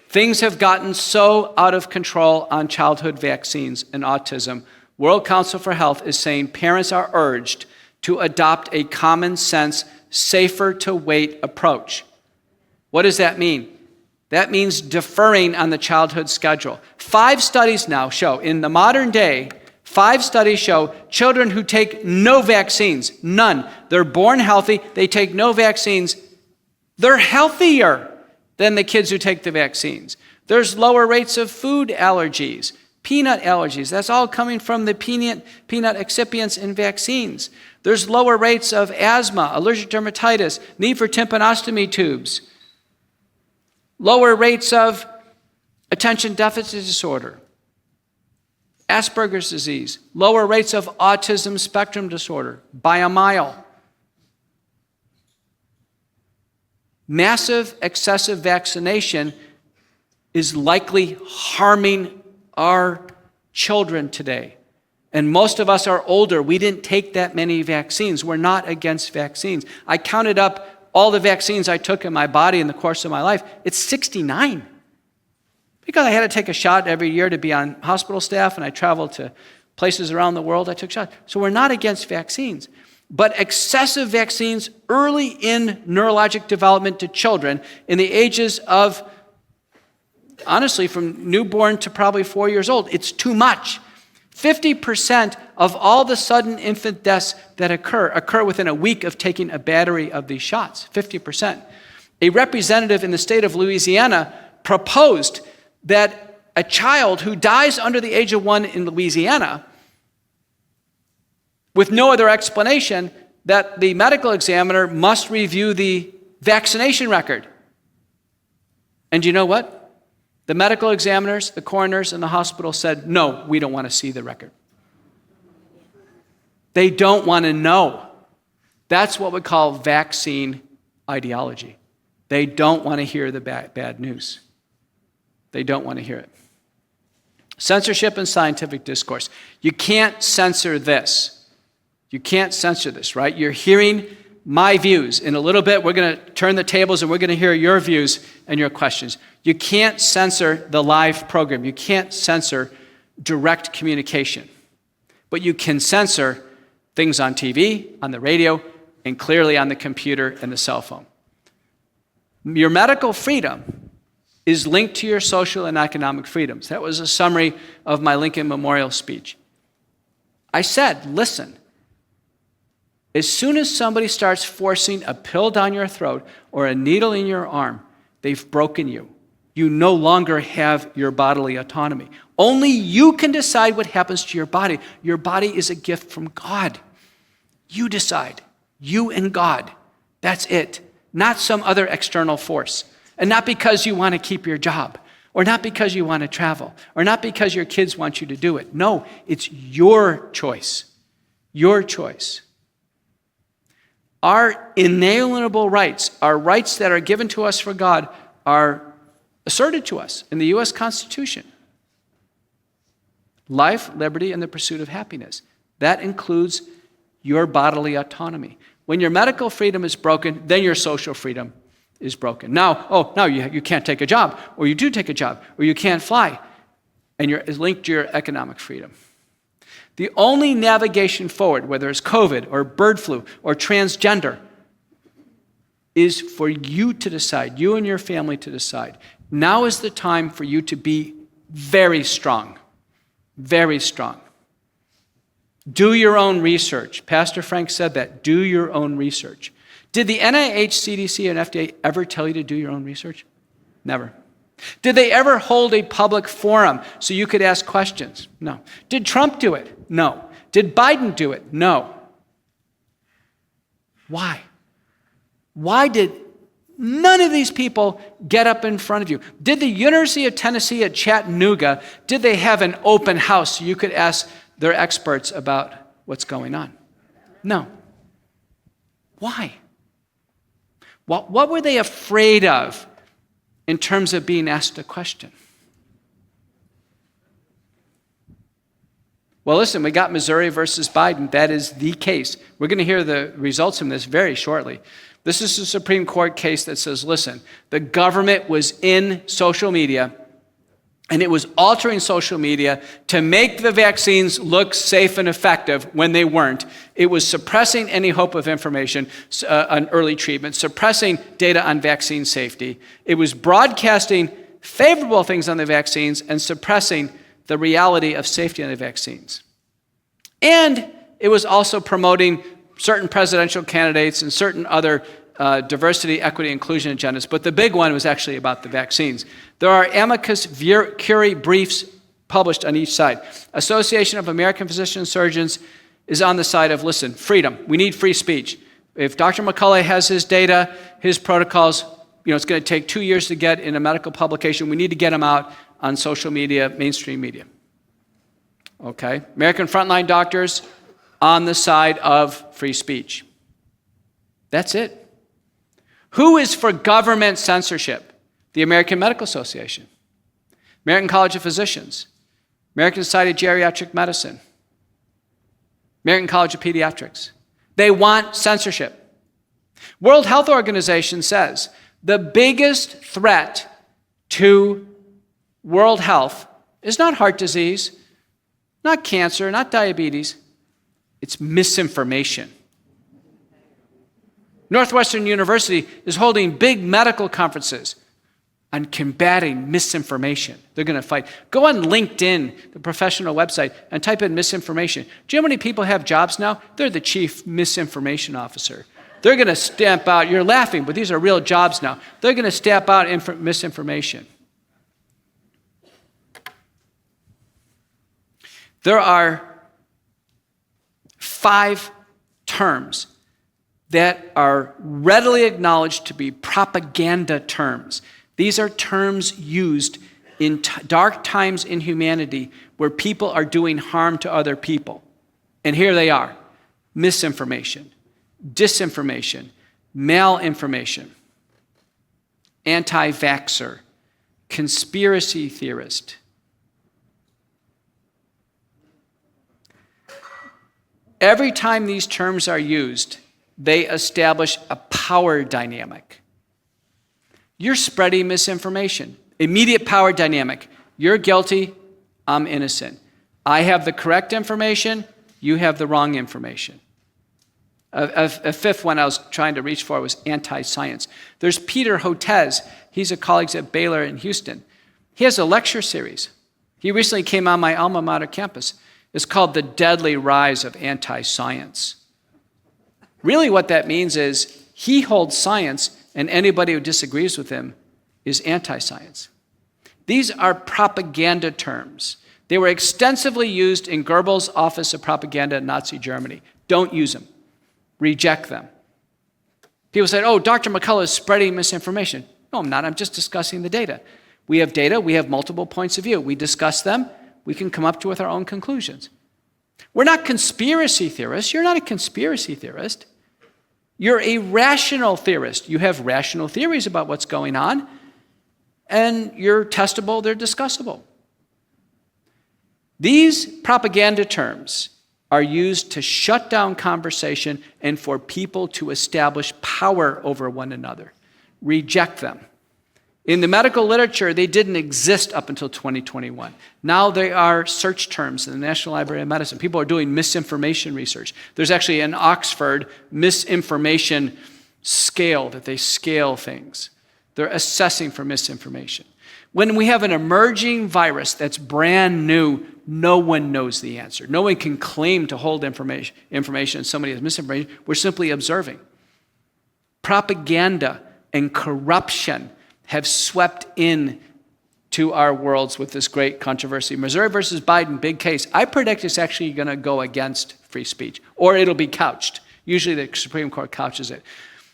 Things have gotten so out of control on childhood vaccines and autism. World Council for Health is saying parents are urged to adopt a common sense, safer to wait approach. What does that mean? That means deferring on the childhood schedule. 5 studies now show, in the modern day, 5 studies show children who take no vaccines, none. They're born healthy, they take no vaccines. They're healthier than the kids who take the vaccines. There's lower rates of food allergies, peanut allergies. That's all coming from the peanut excipients in vaccines. There's lower rates of asthma, allergic dermatitis, need for tympanostomy tubes. Lower rates of attention deficit disorder, Asperger's disease, lower rates of autism spectrum disorder by a mile. Massive excessive vaccination is likely harming our children today. And most of us are older. We didn't take that many vaccines. We're not against vaccines. I counted up all the vaccines I took in my body in the course of my life. It's 69. Because I had to take a shot every year to be on hospital staff, and I traveled to places around the world, I took shots. So we're not against vaccines. But excessive vaccines early in neurologic development to children in the ages of, honestly, from newborn to probably 4 years old, it's too much. 50% of all the sudden infant deaths that occur within a week of taking a battery of these shots. 50%. A representative in the state of Louisiana proposed that a child who dies under the age of 1 in Louisiana, with no other explanation, that the medical examiner must review the vaccination record. And you know what? The medical examiners, the coroners, and the hospital said, no, we don't want to see the record. They don't want to know. That's what we call vaccine ideology. They don't want to hear the bad news. They don't want to hear it. Censorship and scientific discourse. You can't censor this. You can't censor this, right? You're hearing my views. In a little bit, we're going to turn the tables and we're going to hear your views and your questions. You can't censor the live program. You can't censor direct communication. But you can censor things on TV, on the radio, and clearly on the computer and the cell phone. Your medical freedom is linked to your social and economic freedoms. That was a summary of my Lincoln Memorial speech. I said, listen, as soon as somebody starts forcing a pill down your throat or a needle in your arm, they've broken you. You no longer have your bodily autonomy. Only you can decide what happens to your body. Your body is a gift from God. You decide. You and God. That's it. Not some other external force. And not because you want to keep your job, or not because you want to travel, or not because your kids want you to do it. No, it's your choice. Your choice. Our inalienable rights, our rights that are given to us for God, are asserted to us in the U.S. Constitution. Life, liberty, and the pursuit of happiness. That includes your bodily autonomy. When your medical freedom is broken, then your social freedom is broken. Now, you can't take a job, or you do take a job, or you can't fly, and it's linked to your economic freedom. The only navigation forward, whether it's COVID or bird flu or transgender, is for you to decide, you and your family to decide. Now is the time for you to be very strong, very strong. Do your own research. Pastor Frank said that. Do your own research. Did the NIH, CDC, and FDA ever tell you to do your own research? Never. Did they ever hold a public forum so you could ask questions? No. Did Trump do it? No. Did Biden do it? No. Why? Why did none of these people get up in front of you? Did the University of Tennessee at Chattanooga, did they have an open house so you could ask their experts about what's going on? No. Why? What were they afraid of in terms of being asked a question? Well, listen, we got Missouri versus Biden. That is the case. We're going to hear the results from this very shortly. This is a Supreme Court case that says, listen, the government was in social media, and it was altering social media to make the vaccines look safe and effective when they weren't. It was suppressing any hope of information on early treatment, suppressing data on vaccine safety. It was broadcasting favorable things on the vaccines and suppressing the reality of safety on the vaccines. And it was also promoting certain presidential candidates and certain other diversity, equity, inclusion agendas, but the big one was actually about the vaccines. There are amicus curiae briefs published on each side. Association of American Physicians and Surgeons is on the side of, listen, freedom. We need free speech. If Dr. McCullough has his data, his protocols, it's going to take 2 years to get in a medical publication. We need to get them out on social media, mainstream media. Okay? American frontline doctors on the side of free speech. That's it. Who is for government censorship? The American Medical Association, American College of Physicians, American Society of Geriatric Medicine, American College of Pediatrics. They want censorship. World Health Organization says the biggest threat to world health is not heart disease, not cancer, not diabetes. It's misinformation. Northwestern University is holding big medical conferences on combating misinformation. They're going to fight. Go on LinkedIn, the professional website, and type in misinformation. Do you know how many people have jobs now? They're the chief misinformation officer. They're going to stamp out, you're laughing, but these are real jobs now. They're going to stamp out misinformation. There are 5 terms that are readily acknowledged to be propaganda terms. These are terms used in dark times in humanity where people are doing harm to other people. And here they are: misinformation, disinformation, malinformation, anti-vaxxer, conspiracy theorist. Every time these terms are used, they establish a power dynamic. You're spreading misinformation. Immediate power dynamic. You're guilty, I'm innocent. I have the correct information, you have the wrong information. A fifth one I was trying to reach for was anti-science. There's Peter Hotez. He's a colleague at Baylor in Houston. He has a lecture series. He recently came on my alma mater campus. It's called The Deadly Rise of Anti-Science. Really what that means is he holds science, and anybody who disagrees with him is anti-science. These are propaganda terms. They were extensively used in Goebbels' Office of Propaganda in Nazi Germany. Don't use them. Reject them. People say, oh, Dr. McCullough is spreading misinformation. No, I'm not. I'm just discussing the data. We have data. We have multiple points of view. We discuss them. We can come up with our own conclusions. We're not conspiracy theorists. You're not a conspiracy theorist. You're a rational theorist. You have rational theories about what's going on, and you're testable, they're discussable. These propaganda terms are used to shut down conversation and for people to establish power over one another. Reject them. In the medical literature, they didn't exist up until 2021. Now they are search terms in the National Library of Medicine. People are doing misinformation research. There's actually an Oxford misinformation scale that they scale things. They're assessing for misinformation. When we have an emerging virus that's brand new, no one knows the answer. No one can claim to hold information and somebody has misinformation. We're simply observing. Propaganda and corruption have swept in to our worlds with this great controversy. Missouri versus Biden, big case. I predict it's actually going to go against free speech, or it'll be couched. Usually the Supreme Court couches it.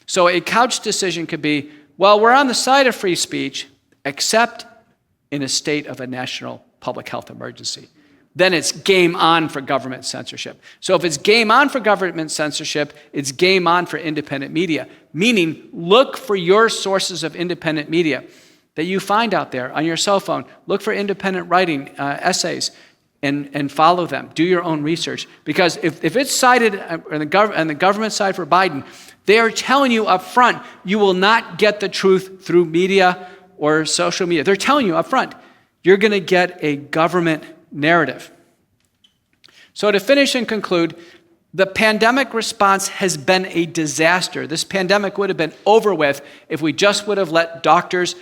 So a couched decision could be, well, we're on the side of free speech, except in a state of a national public health emergency. Then it's game on for government censorship. So if it's game on for government censorship, it's game on for independent media. Meaning, look for your sources of independent media that you find out there on your cell phone. Look for independent writing, essays, and follow them. Do your own research. Because if it's cited on the government side for Biden, they are telling you up front, you will not get the truth through media or social media. They're telling you up front, you're going to get a government narrative. So to finish and conclude, the pandemic response has been a disaster. This pandemic would have been over with if we just would have let doctors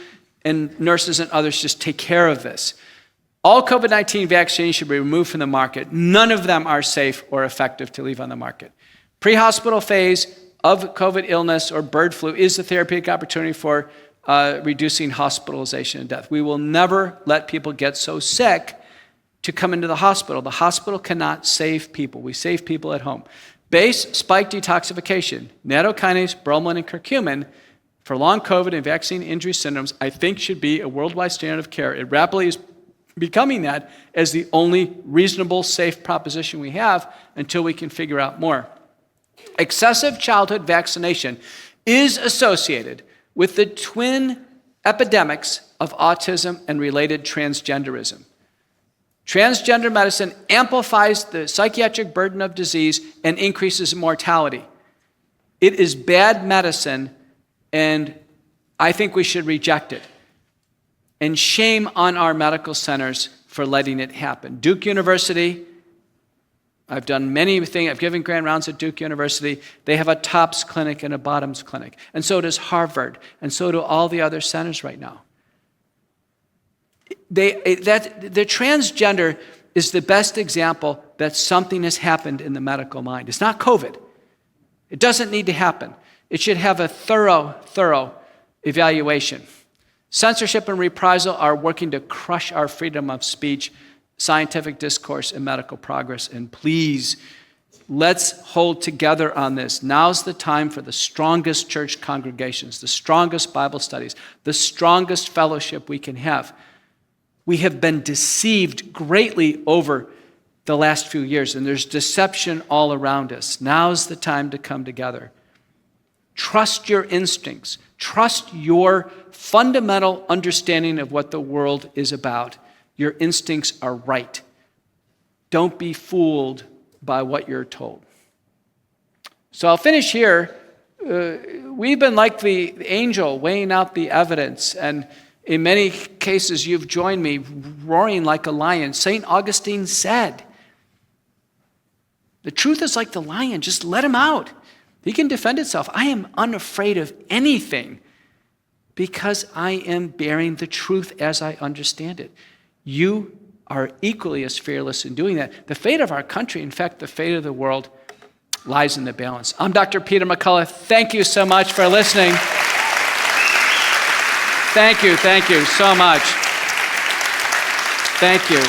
and nurses and others just take care of this. All COVID-19 vaccines should be removed from the market. None of them are safe or effective to leave on the market. Pre-hospital phase of COVID illness or bird flu is the therapeutic opportunity for reducing hospitalization and death. We will never let people get so sick to come into the hospital. The hospital cannot save people. We save people at home. Base spike detoxification, nattokinase, bromelain, and curcumin for long COVID and vaccine injury syndromes, I think should be a worldwide standard of care. It rapidly is becoming that as the only reasonable, safe proposition we have until we can figure out more. Excessive childhood vaccination is associated with the twin epidemics of autism and related transgenderism. Transgender medicine amplifies the psychiatric burden of disease and increases mortality. It is bad medicine, and I think we should reject it. And shame on our medical centers for letting it happen. Duke University, I've done many things. I've given grand rounds at Duke University. They have a tops clinic and a bottoms clinic. And so does Harvard. And so do all the other centers right now. The transgender is the best example that something has happened in the medical mind. It's not COVID. It doesn't need to happen. It should have a thorough evaluation. Censorship and reprisal are working to crush our freedom of speech, scientific discourse, and medical progress. And please, let's hold together on this. Now's the time for the strongest church congregations, the strongest Bible studies, the strongest fellowship we can have. We have been deceived greatly over the last few years, and there's deception all around us. Now's the time to come together. Trust your instincts. Trust your fundamental understanding of what the world is about. Your instincts are right. Don't be fooled by what you're told. So I'll finish here. We've been like the angel weighing out the evidence, and in many cases you've joined me roaring like a lion. St. Augustine said, the truth is like the lion, just let him out. He can defend himself. I am unafraid of anything because I am bearing the truth as I understand it. You are equally as fearless in doing that. The fate of our country, in fact, the fate of the world, lies in the balance. I'm Dr. Peter McCullough. Thank you so much for listening. Thank you so much. Thank you.